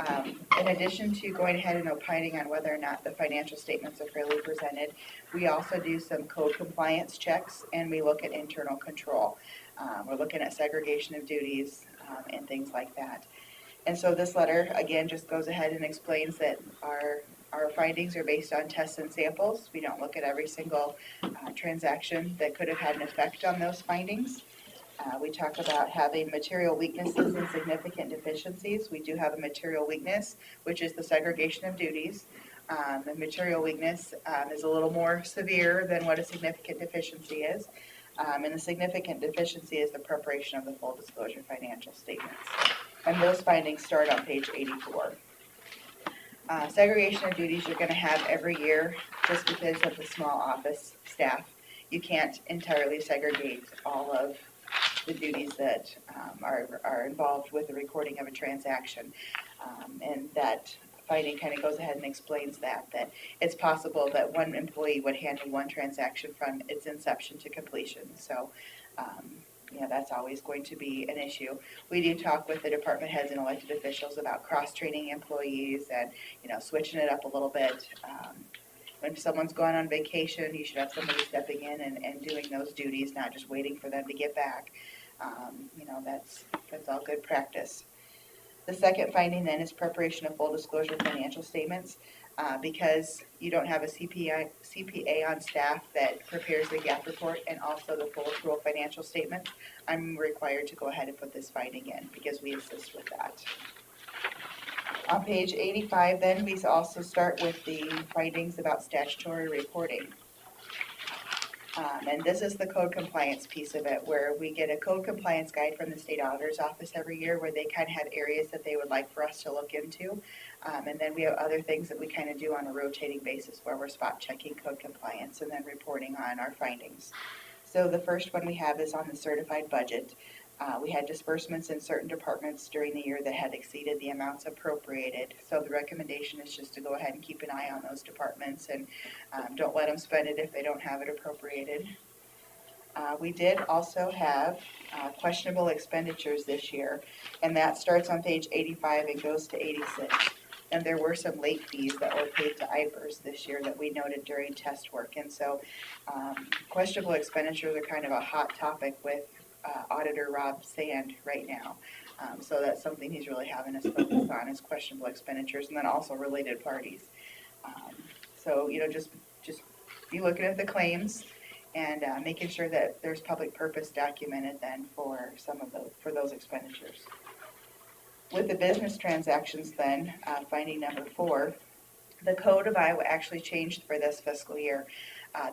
in addition to going ahead and opining on whether or not the financial statements are fairly presented, we also do some code compliance checks and we look at internal control. We're looking at segregation of duties and things like that. And so this letter, again, just goes ahead and explains that our findings are based on tests and samples. We don't look at every single transaction that could have had an effect on those findings. We talk about having material weaknesses and significant deficiencies. We do have a material weakness, which is the segregation of duties. The material weakness is a little more severe than what a significant deficiency is. And the significant deficiency is the preparation of the full disclosure financial statements. And those findings start on page 84. Segregation of duties you're going to have every year just because of the small office staff. You can't entirely segregate all of the duties that are involved with the recording of a transaction. And that finding kind of goes ahead and explains that it's possible that one employee would handle one transaction from its inception to completion. So, that's always going to be an issue. We do talk with the department heads and elected officials about cross-training employees and, switching it up a little bit. When someone's gone on vacation, you should have somebody stepping in and doing those duties, not just waiting for them to get back. That's all good practice. The second finding then is preparation of full disclosure financial statements. Because you don't have a CPA on staff that prepares the GAAP report and also the full accrual financial statement, I'm required to go ahead and put this finding in because we assist with that. On page 85 then, we also start with the findings about statutory reporting. And this is the code compliance piece of it, where we get a code compliance guide from the state auditor's office every year where they kind of have areas that they would like for us to look into. And then we have other things that we kind of do on a rotating basis where we're spot checking code compliance and then reporting on our findings. So the first one we have is on the certified budget. We had disbursements in certain departments during the year that had exceeded the amounts appropriated. So the recommendation is just to go ahead and keep an eye on those departments and don't let them spend it if they don't have it appropriated. We did also have questionable expenditures this year, and that starts on page 85 and goes to 86. And there were some late fees that were paid to IPERS this year that we noted during test work. And so questionable expenditures are kind of a hot topic with Auditor Rob Sand right now. So that's something he's really having us focus on is questionable expenditures and then also related parties. So, you know, just be looking at the claims and making sure that there's public purpose documented then for some of those, for those expenditures. With the business transactions then, finding number 4, the Code of Iowa actually changed for this fiscal year.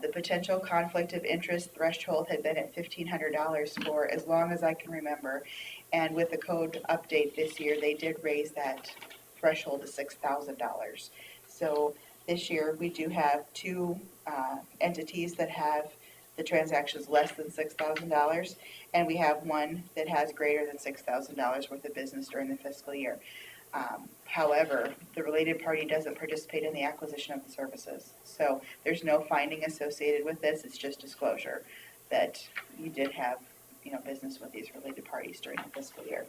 The potential conflict of interest threshold had been at $1,500 for as long as I can remember. And with the code update this year, they did raise that threshold to $6,000. So this year, we do have 2 entities that have the transactions less than $6,000, and we have one that has greater than $6,000 worth of business during the fiscal year. However, the related party doesn't participate in the acquisition of the services. So there's no finding associated with this, it's just disclosure that you did have, you know, business with these related parties during the fiscal year.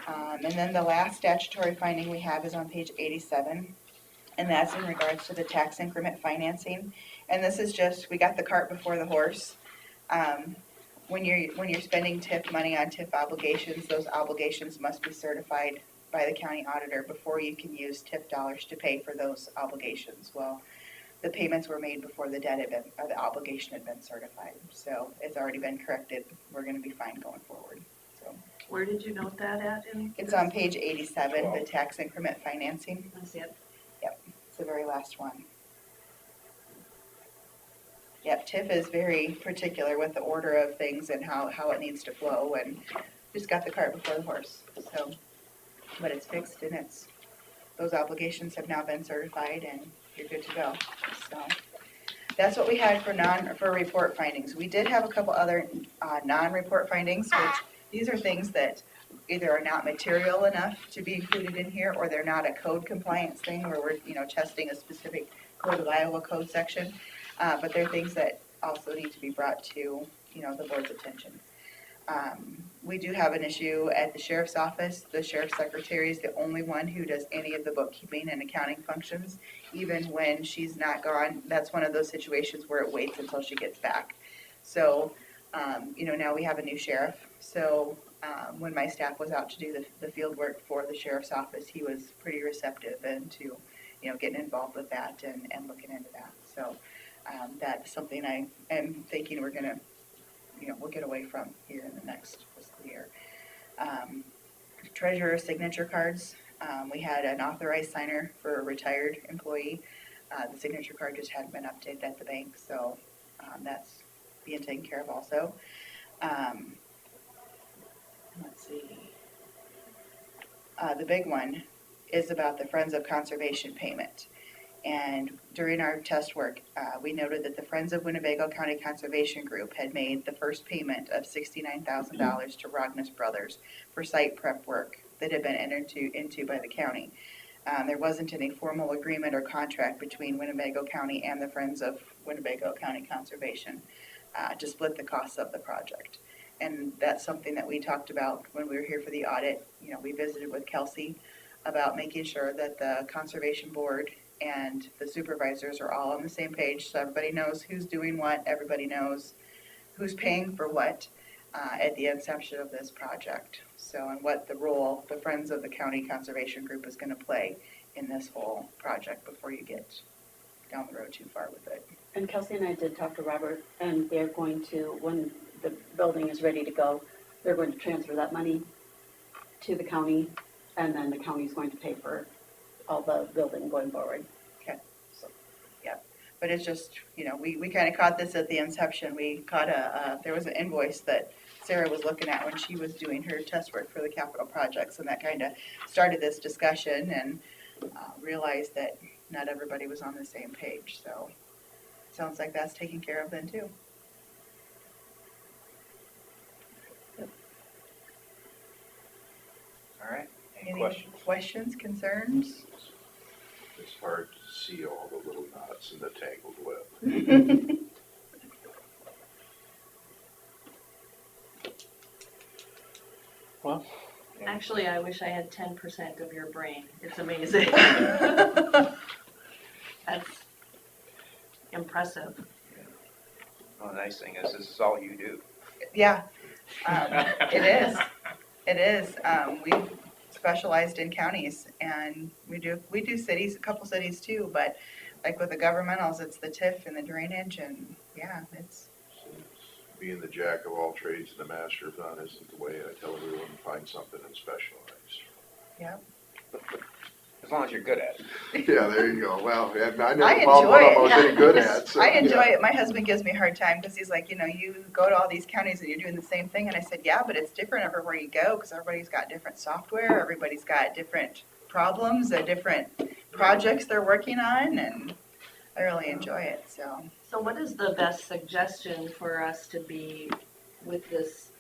And then the last statutory finding we have is on page 87. And that's in regards to the tax increment financing. And this is just, we got the cart before the horse. When you're spending TIF money on TIF obligations, those obligations must be certified by the county auditor before you can use TIF dollars to pay for those obligations. Well, the payments were made before the debt had been, or the obligation had been certified. So it's already been corrected. We're gonna be fine going forward, so. Where did you note that at? It's on page 87, the tax increment financing. I see it. It's the very last one. Yep, TIF is very particular with the order of things and how it needs to flow, and just got the cart before the horse, so. But it's fixed and those obligations have now been certified and you're good to go, so. That's what we had for report findings. We did have a couple other non-report findings, which these are things that either are not material enough to be included in here, or they're not a code compliance thing where we're, you know, testing a specific Code of Iowa code section. But they're things that also need to be brought to, you know, the board's attention. We do have an issue at the sheriff's office. The sheriff's secretary is the only one who does any of the bookkeeping and accounting functions, even when she's not gone. That's one of those situations where it waits until she gets back. So, you know, now we have a new sheriff. So when my staff was out to do the field work for the sheriff's office, he was pretty receptive and to, you know, getting involved with that and looking into that. So that's something I am thinking we're gonna, you know, we'll get away from here in the next fiscal year. Treasurer signature cards. We had an authorized signer for a retired employee. The signature card just hadn't been updated at the bank, so that's being taken care of also. Let's see. The big one is about the Friends of Conservation payment. And during our test work, we noted that the Friends of Winnebago County Conservation Group had made the first payment of $69,000 to Rognus Brothers for site prep work that had been entered into by the county. There wasn't any formal agreement or contract between Winnebago County and the Friends of Winnebago County Conservation to split the costs of the project. And that's something that we talked about when we were here for the audit. You know, we visited with Kelsey about making sure that the Conservation Board and the supervisors are all on the same page, so everybody knows who's doing what, everybody knows who's paying for what at the inception of this project. So, and what the role the Friends of the County Conservation Group is going to play in this whole project before you get down the road too far with it. And Kelsey and I did talk to Robert, and they're going to, when the building is ready to go, they're going to transfer that money to the county, and then the county's going to pay for all the building going forward. Okay. So, yeah. But it's just, you know, we kind of caught this at the inception. We caught there was an invoice that Sarah was looking at when she was doing her test work for the capital projects, and that kind of started this discussion, and realized that not everybody was on the same page, so sounds like that's taken care of then too. All right, any Any questions? questions, concerns? It's hard to see all the little knots in the tangled web. Well. Actually, I wish I had 10% of your brain. It's amazing. That's impressive. Well, the nice thing is, this is all you do. Yeah, it is. It is. We've specialized in counties, and we do cities, a couple cities too, but like with the governmentals, it's the TIF and the drainage, and yeah, it's, Being the jack of all trades and the master of none isn't the way. I tell everyone to find something and specialize. yeah. As long as you're good at it. Yeah, there you go. Well, I I never found one I was enjoy it. any good at, so. I enjoy yeah. it. My husband gives me a hard time because he's like, you go to all these counties and you're doing the same thing. And I said, yeah, but it's different everywhere you go because everybody's got different software. Everybody's got different problems, different projects they're working on. And I really enjoy it, so. So what is the best suggestion for us to be with this,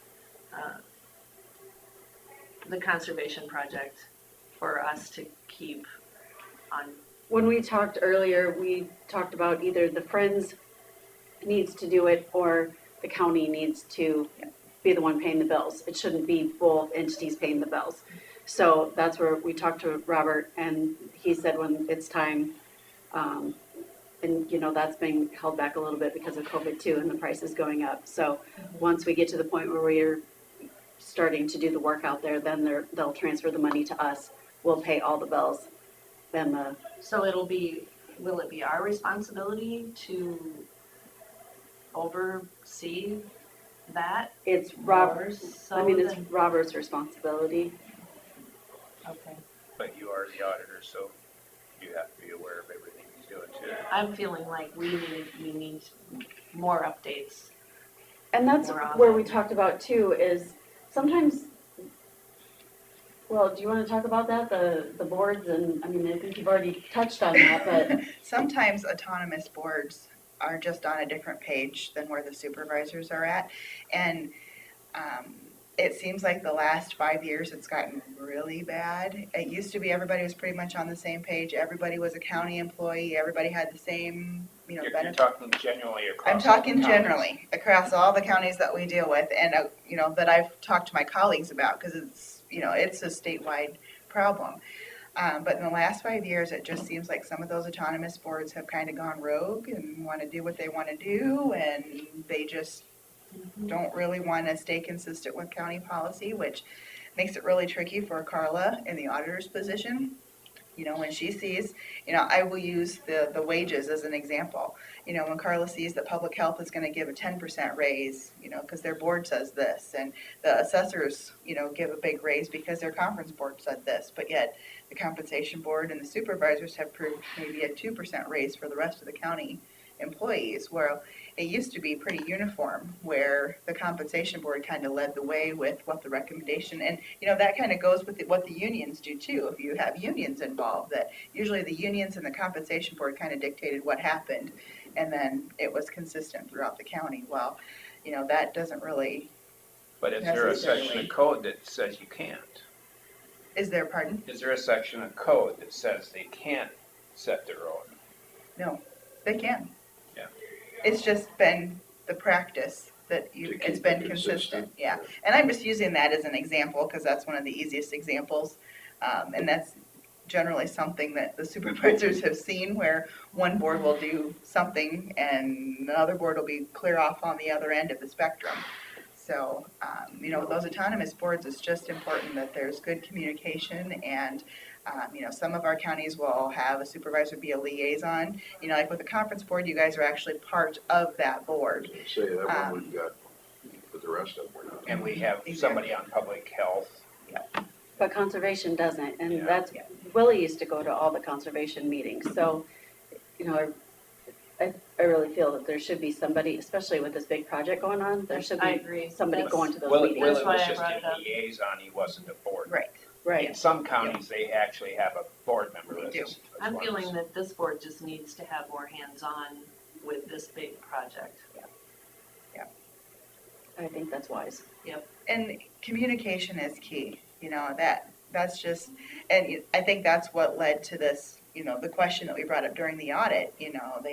the conservation project, for us to keep on? When we talked earlier, we talked about either the Friends needs to do it or the county needs to be the one paying the bills. It shouldn't be both entities paying the bills. So that's where we talked to Robert, and he said when it's time, and that's being held back a little bit because of COVID too, and the price is going up. So once we get to the point where we're starting to do the work out there, then they'll transfer the money to us. We'll pay all the bills. Then So will it be our responsibility to oversee that? it's More so it's than- Robert's responsibility. Okay. But you are the auditor, so you have to be aware of everything he's doing too. I'm feeling like we need more updates. And that's More on where that. we talked about too, is sometimes, well, do you want to talk about that, the boards? And I mean, I think you've already touched on that, but Sometimes autonomous boards are just on a different page than where the supervisors are at. And it seems like the last 5 years it's gotten really bad. It used to be everybody was pretty much on the same page. Everybody was a county employee. Everybody had the same, You're benefits. talking generally across. I'm all the talking counties. generally across all the counties that we deal with and, that I've talked to my colleagues about because it's, it's a statewide problem. But in the last 5 years, it just seems like some of those autonomous boards have kind of gone rogue and want to do what they want to do, and they just don't really want to stay consistent with county policy, which makes it really tricky for Carla in the auditor's position. When she sees, I will use the wages as an example. When Carla sees that public health is going to give a 10% raise, because their board says this, and the assessors, give a big raise because their conference board said this, but yet the compensation board and the supervisors have approved maybe a 2% raise for the rest of the county employees, where it used to be pretty uniform, where the compensation board kind of led the way with what the recommendation, and that kind of goes with what the unions do too. If you have unions involved, that usually the unions and the compensation board kind of dictated what happened, and then it was consistent throughout the county. Well, that doesn't really. But is there a section Necessarily. of code that says you can't? Is there, pardon? Is there a section of code that says they can't set their own? No, they can. Yeah. It's just been the practice that To keep it's it been consistent. consistent, yeah. And I'm just using that as an example, because that's one of the easiest examples. And that's generally something that the supervisors have seen, where one board will do something and another board will be clear off on the other end of the spectrum. So, with those autonomous boards, it's just important that there's good communication, and some of our counties will have a supervisor be a liaison. Like with the conference board, you guys are actually part of that board. Say that one we've got, but the rest of them we're not. And we have somebody on public health. But conservation doesn't, and Yeah. that's, Willie used to go to all the conservation meetings, so, I really feel that there should be somebody, especially with this big project going on, there should I be agree. somebody That's- going to those Willie, meetings. Willie That's why was I just brought a it up. liaison, he wasn't a board. Right. In Right, some counties, they actually have a board member They that's. do. as I'm one feeling as- that this board just needs to have more hands-on with this big project. I think that's wise. And communication is key, you know, that's just, and I think that's what led to this, you know, the question that we brought up during the audit, you know,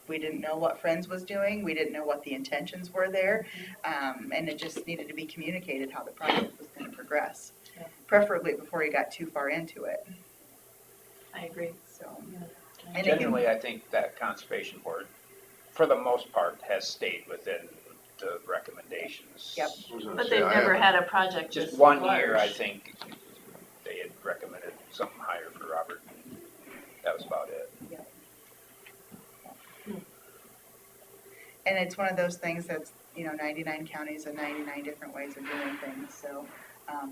we didn't know what Friends was doing, we didn't know what the intentions were there, and it just needed to be communicated how the project was gonna progress, Yeah. preferably before you got too far into it, I agree. so. Yeah. And it can- Generally, I think that conservation board, for the most part, has stayed within the recommendations. Yep. I was gonna But say, they've I never haven't- had a project this Just one year, I large. think, they had recommended something higher for Robert. That was about it. And it's one of those things that's, you know, 99 counties and 99 different ways of doing things, so,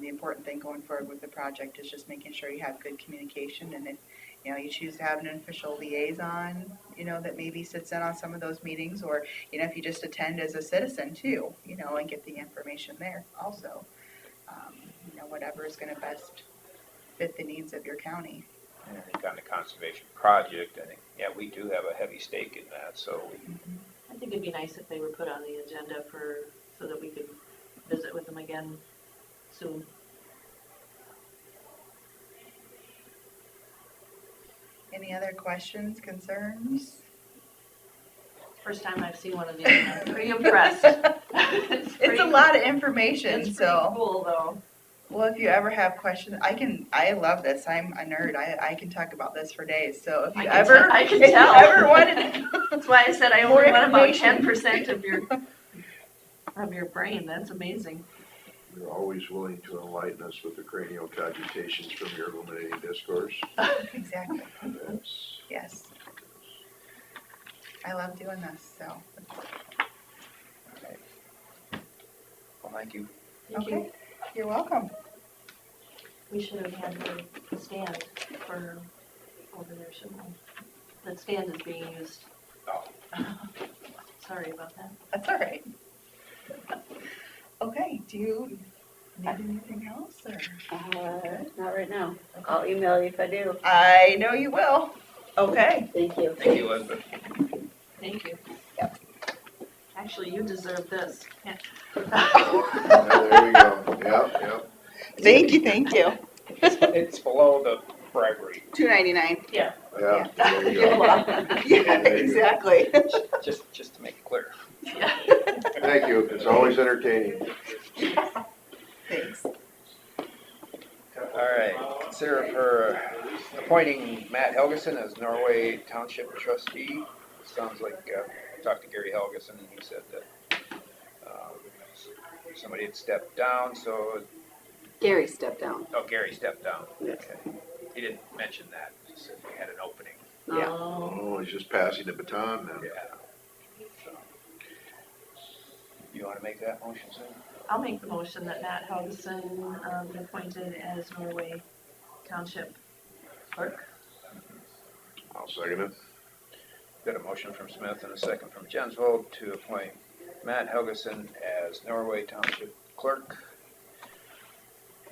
the important thing going forward with the project is just making sure you have good communication, and if, you know, you choose to have an official liaison, you know, that maybe sits in on some of those meetings, or, you know, if you just attend as a citizen too, you know, and get the information there also. You know, whatever is gonna best fit the needs of your county. And I think on the conservation project, I think, yeah, we do have a heavy stake in that, so I think it'd be nice if they were put on the agenda so that we could visit with them again soon. Any other questions, concerns? First time I've seen one of these, and I'm pretty impressed. It's a lot of information, It's pretty so, cool, though. well, if you ever have questions, I love this, I'm a nerd, I can talk about this for days, so if you ever, I can if you tell. ever wanted. That's why I said I More only want about information. 10% of your brain. That's amazing. You're always willing to enlighten us with the cranial cogitations from your illuminating discourse. Exactly, That's, yes. I love doing this, so, well, thank you. Thank you. okay, you're welcome. We should have had the stand for over there, shouldn't we? The stand is being used. Oh. Sorry about that. That's all right. Okay, do you need anything else, or? Not right now. I'll email you if I do. I know you will. Okay. Thank you. Thank you, Elizabeth. Thank you. Yep. Actually, you deserve this. yeah, there we go, yep. Thank you. It's below the bribery, $2.99. Yeah. Yeah, there you go. Yeah, exactly. just to make it clear. Yeah. Thank you, it's always entertaining. Thanks. All right, consider for appointing Matt Helgeson as Norway Township trustee. Sounds like, I talked to Gary Helgeson and he said that somebody had stepped down, so, Gary stepped down. oh, Gary stepped down. Yes. Okay. He didn't mention that, he said we had an opening. Yeah. Oh, he's just passing the baton then. Yeah. So, you wanna make that motion, Sue? I'll make the motion that Matt Helgeson be appointed as Norway Township clerk. I'll second it. Got a motion from Smith and a second from Jensvold to appoint Matt Helgeson as Norway Township Clerk.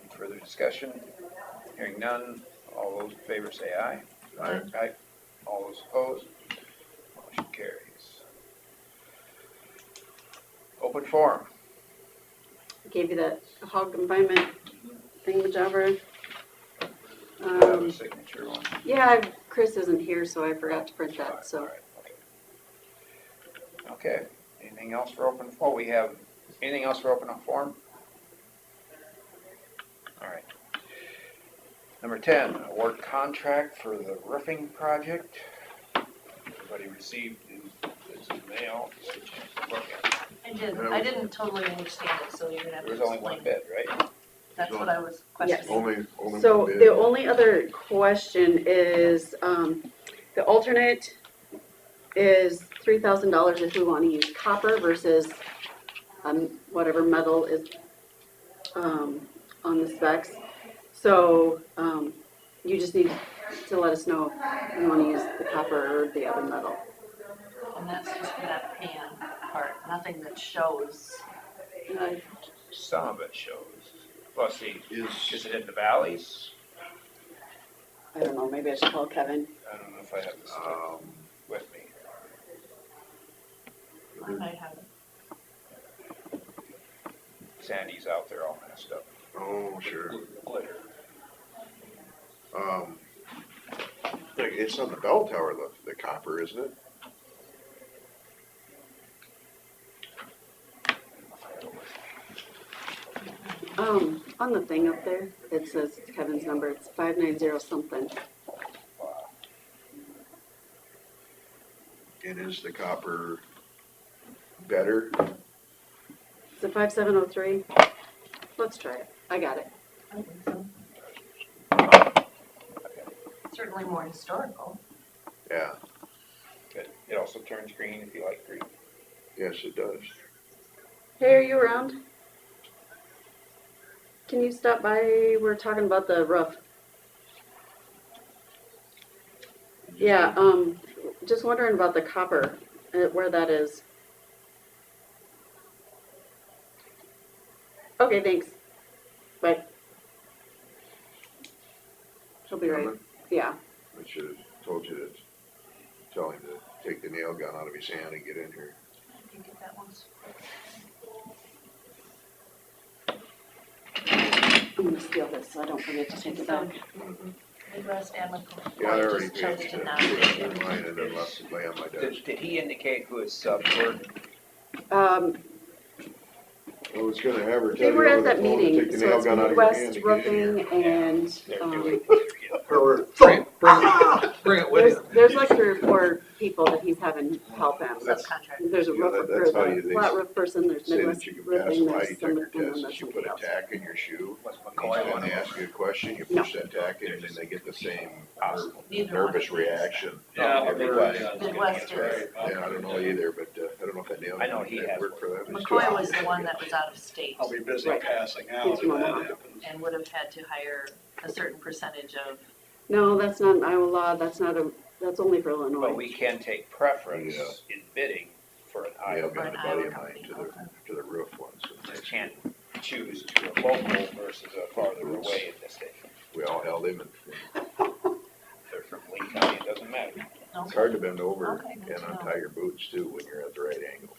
Any further discussion? Hearing none, all those in favor say aye. Aye. Aye. All those opposed? Motion carries. Open forum. Gave you that hog confinement thingamajobber. Do you have a signature one? Yeah, Chris isn't here, so I forgot to print that, so. All right, okay. Okay, anything else for open, oh, we have, anything else for open forum? All right. Number 10, award contract for the roofing project. Everybody received his mail. I didn't totally understand it, so you're gonna have to There was only one explain. bid, right? That's what I was Yes. questioning. Only So one bid. the only other question is, the alternate is $3,000 if we want to use copper versus, whatever metal is, on the specs. So, you just need to let us know if you want to use the copper or the other metal. And that's just for that pan part, nothing that shows. Some of it shows. Well, see, Is, is it in the valleys? I don't know, maybe I should call Kevin. I don't know if I have this stuff with me. I might have it. Sandy's out there all messed up. oh, sure. Glitter. It's on the bell tower, the copper, isn't it? On the thing up there, it says Kevin's number, it's 590 something. And is the copper better? Is it 5703? Let's try it. I got it. I think so. Certainly more historical. Yeah, Good. It also turns green if you like green. yes, it does. Hey, are you around? Can you stop by? We're talking about the roof. Yeah, just wondering about the copper, where that is. Okay, thanks. Bye. She'll be right. Yeah. I should have told you to tell him to take the nail gun out of his hand and get in here. Did you get that one? I'm gonna steal this so I don't forget to take it back. Midwest Amicable. Yeah, I already just chose paid to to not put do it it. in mine and then left it lay on my desk. Did he indicate who his subs were? I was gonna have her tell They you were over at the that phone to meeting, take the so nail it's gun out of your hand Midwest to get in here. Roofing and, They're doing Bring it with you. there's like 3 or 4 people that he's having help him. Subcontract. There's a Yeah, roof, that's how or you- the they flat roof person, there's Say Midwest that you can pass Roofing, a lie there's some, detector and then test, there's is you somebody put a else. tack in your shoe. Was Each McCoy time one they of ask you a question, you push that tack in and then they get the same Neither one nervous of these. reaction. Yeah, I've Everybody. heard, Midwest is. Yeah, I don't know either, but I don't know if that nail I know gun he would has work for them. McCoy was the one that was out of state I'll be busy Right. passing out Yes, if that Mama. happens. and would have had to hire a certain percentage of, No, that's not an Iowa law, that's only for But Illinois. we can take preference Yeah. in bidding for an Yeah, Iowa. I've got a an buddy Iowa of mine company, to okay. the roof once. Just can't choose to a local versus a farther away in the state. We all held him and If they're from Lee County, it doesn't matter. it's hard to bend over Okay, good and to know. untie your boots too when you're at the right angle.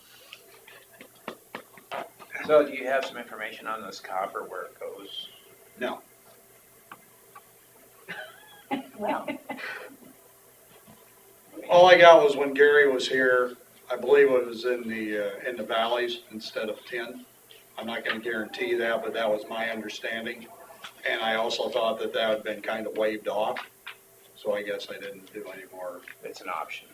So do you have some information on this copper, where it goes? No, well, all I got was when Gary was here, I believe it was in the valleys instead of 10. I'm not gonna guarantee that, but that was my understanding. And I also thought that that had been kind of waived off, so I guess I didn't do any more. It's an option.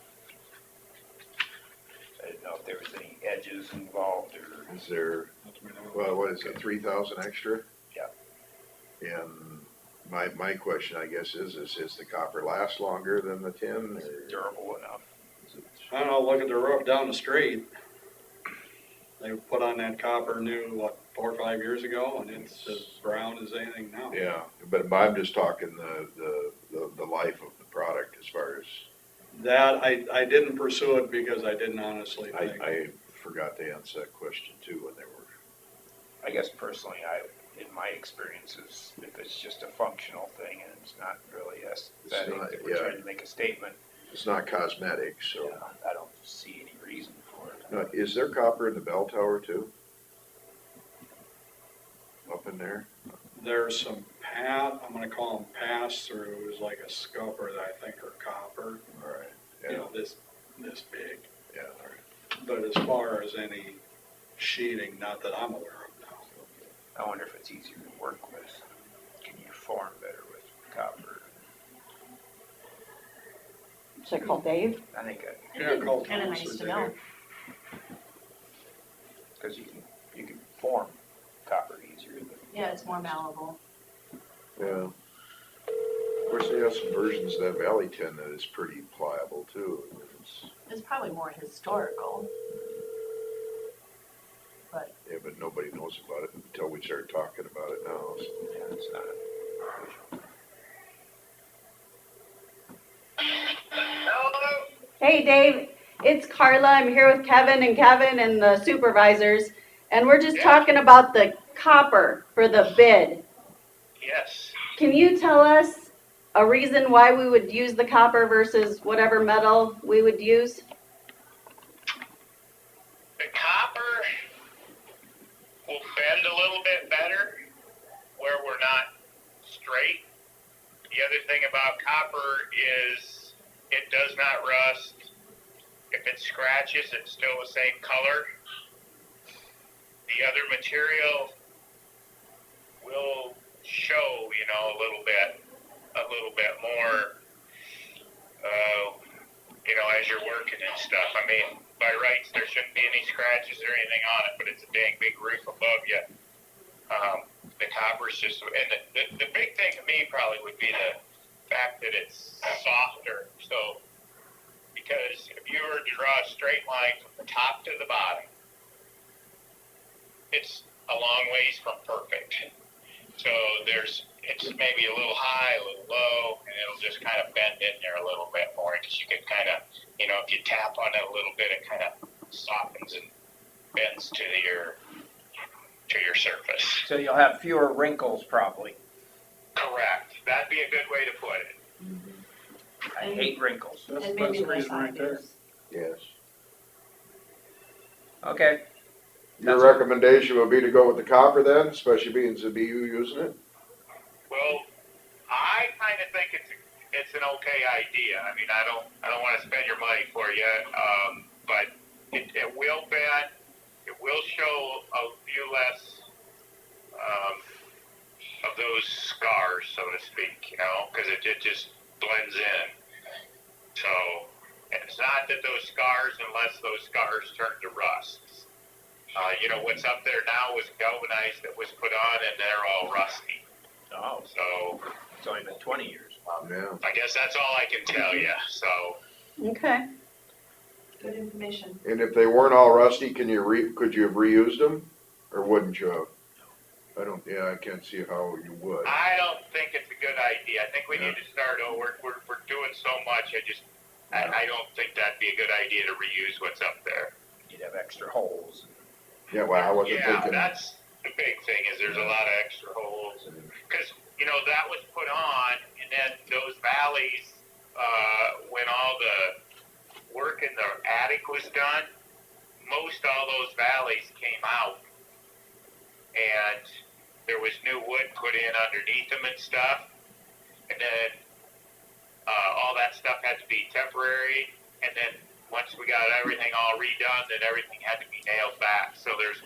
I didn't know if there was any edges involved or. Is there, well, what is it, 3,000 extra? Yeah. And my question, I guess, is the copper last longer than the tin? Is Or it durable enough? is it- I don't know, look at the roof down the street. They put on that copper new, 4 or 5 years ago, and it's as brown as anything now. Yeah, but I'm just talking the life of the product as far as, That, I didn't pursue it because I didn't honestly think. I forgot to answer that question too when they were, I guess personally, in my experiences, if it's just a functional thing and it's not really aesthetic, not, if we're yeah. trying to make a statement, it's not cosmetic, so. I don't see any reason for it. Now, is there copper in the bell tower too? Up in there? There's some I'm gonna call them pass-throughs, like a scupper that I think are copper, All right, you yeah, know, this big. yeah, all right. But as far as any sheeting, not that I'm aware of now. I wonder if it's easier to work with. Can you form better with copper? Should I call Dave? I think, Yeah, call kind of Thomas nice or to know. Dave. because you can form copper easier than. Yeah, it's more malleable. Yeah. Of course, they have some versions of that Valley tin that is pretty pliable too. It's probably more historical. But Yeah, but nobody knows about it until we start talking about it now. So. Yeah, it's not. Hey, Dave, It's Carla. I'm here with Kevin and the supervisors. And we're just Yeah. talking about the copper for the bid. Yes. Can you tell us a reason why we would use the copper versus whatever metal we would use? The copper will bend a little bit better where we're not straight. The other thing about copper is it does not rust. If it scratches, it's still the same color. The other material will show, a little bit more, as you're working and stuff. I mean, by rights, there shouldn't be any scratches or anything on it, but it's a dang big roof above you. The copper's just, and the big thing to me probably would be the fact that it's softer. So, because if you were to draw a straight line from the top to the bottom, it's a long ways from perfect. So it's maybe a little high, a little low, and it'll just kind of bend in there a little bit more because you can kind of, if you tap on it a little bit, it kind of softens and bends to your surface. So you'll have fewer wrinkles probably. Correct. That'd be a good way to put it. I hate wrinkles. And maybe less obvious. Yes. Okay. Your That's- recommendation would be to go with the copper then, especially being the BU using it? Well, I kind of think it's an okay idea. I mean, I don't want to spend your money for you, but it will bend. It will show a few less of those scars, so to speak, because it just blends in. So it's not that those scars, unless those scars turn to rust. What's up there now was galvanized that was put on, and they're all rusty. Oh, So it's only been 20 years. Yeah. I guess that's all I can tell you. So Okay. Good information. And if they weren't all rusty, could you have reused them, or wouldn't you have? I can't see how you would. I don't think it's a good idea. I think we need to start over. We're doing so much. I don't think that'd be a good idea to reuse what's up there. You'd have extra holes. Yeah, well, I wasn't Yeah, thinking. that's the big thing is there's a lot of extra holes. Because, that was put on, and then those valleys, when all the work in the attic was done, most all those valleys came out. And there was new wood put in underneath them and stuff. And then all that stuff had to be temporary. And then once we got everything all redone, then everything had to be nailed back. So it's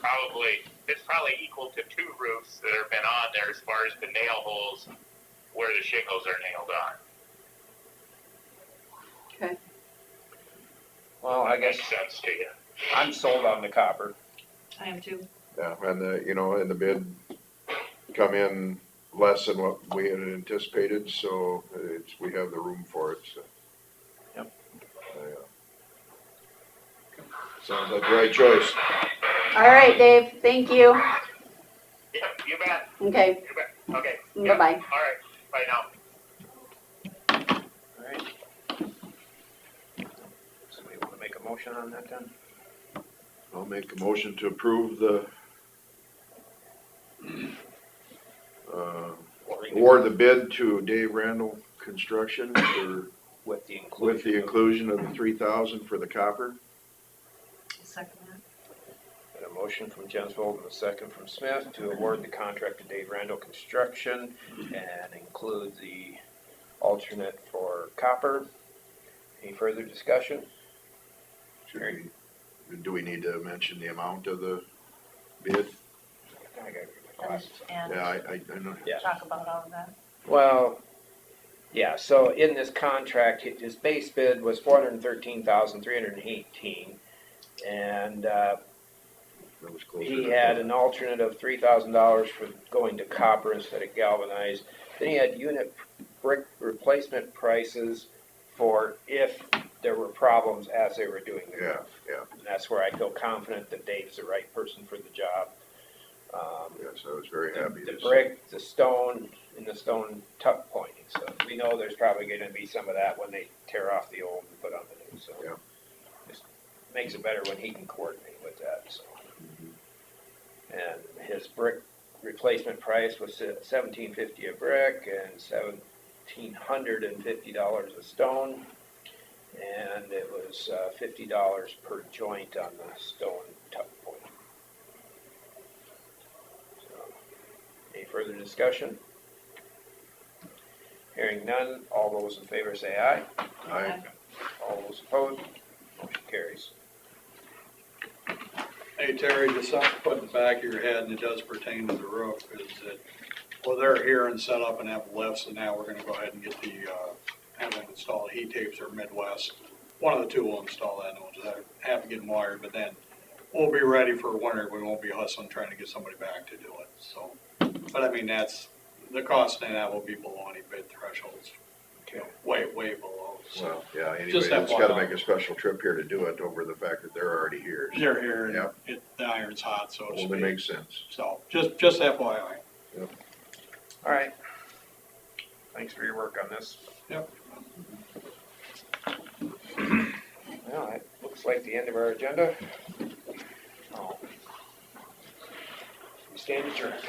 probably equal to 2 roofs that have been on there as far as the nail holes where the shingles are nailed on. Okay. Well, I guess Makes sense to you. I'm sold on the copper. I am too. Yeah, and and the bid come in less than what we had anticipated, so we have the room for it, so. Yep. Sounds like the right choice. All right, Dave. Thank you. Yep, you bet. Okay. You bet. Okay. Bye-bye. All right. Bye now. All right. Somebody want to make a motion on that then? I'll make a motion to approve the award the bid to Dave Randall Construction for, With the with the inclusion inclusion of the 3,000 for the copper. Second that. of a motion from Jensvold and a second from Smith to award the contract to Dave Randall Construction and include the alternate for copper. Any further discussion? Do we need to mention the amount of the bid? I gotta get my glasses. And Yeah, I know. Yeah. talk about all of that. Well, yeah, so in this contract, his base bid was $413,318. And That was closer he to had that. an alternate of $3,000 for going to copper instead of galvanized. Then he had unit brick replacement prices for if there were problems as they were doing the Yeah, roof. yeah, And that's where I feel confident that Dave's the right person for the job. yes, I was very happy The to see. brick, the stone, and the stone tuck pointing, so we know there's probably gonna be some of that when they tear off the old and put on the new, so. Yeah. Just makes it better when he can coordinate with that, so. And his brick replacement price was $17.50 a brick and $1,750 a stone. And it was $50 per joint on the stone tuck point. So, any further discussion? Hearing none, all those in favor say aye. Aye. All those opposed, motion carries. Hey Terry, just something to put in the back of your head, and it does pertain to the roof, is that, well, they're here and set up and have lifts, and now we're gonna go ahead and get have them install heat tapes or Midwest. One of the two will install that, and we'll just have to get them wired, but then we'll be ready for winter. We won't be hustling trying to get somebody back to do it, so. But I mean, the cost of that will be below any bid thresholds, way below, so. Well, yeah, anyway, Just it's gotta FYI. make a special trip here to do it over the fact that they're already here. So They're here, and Yep. the iron's hot, so to Well, that speak. makes sense. So, just FYI. All right. Thanks for your work on this. Yep. Well, that looks like the end of our agenda. Oh. We stand adjourned.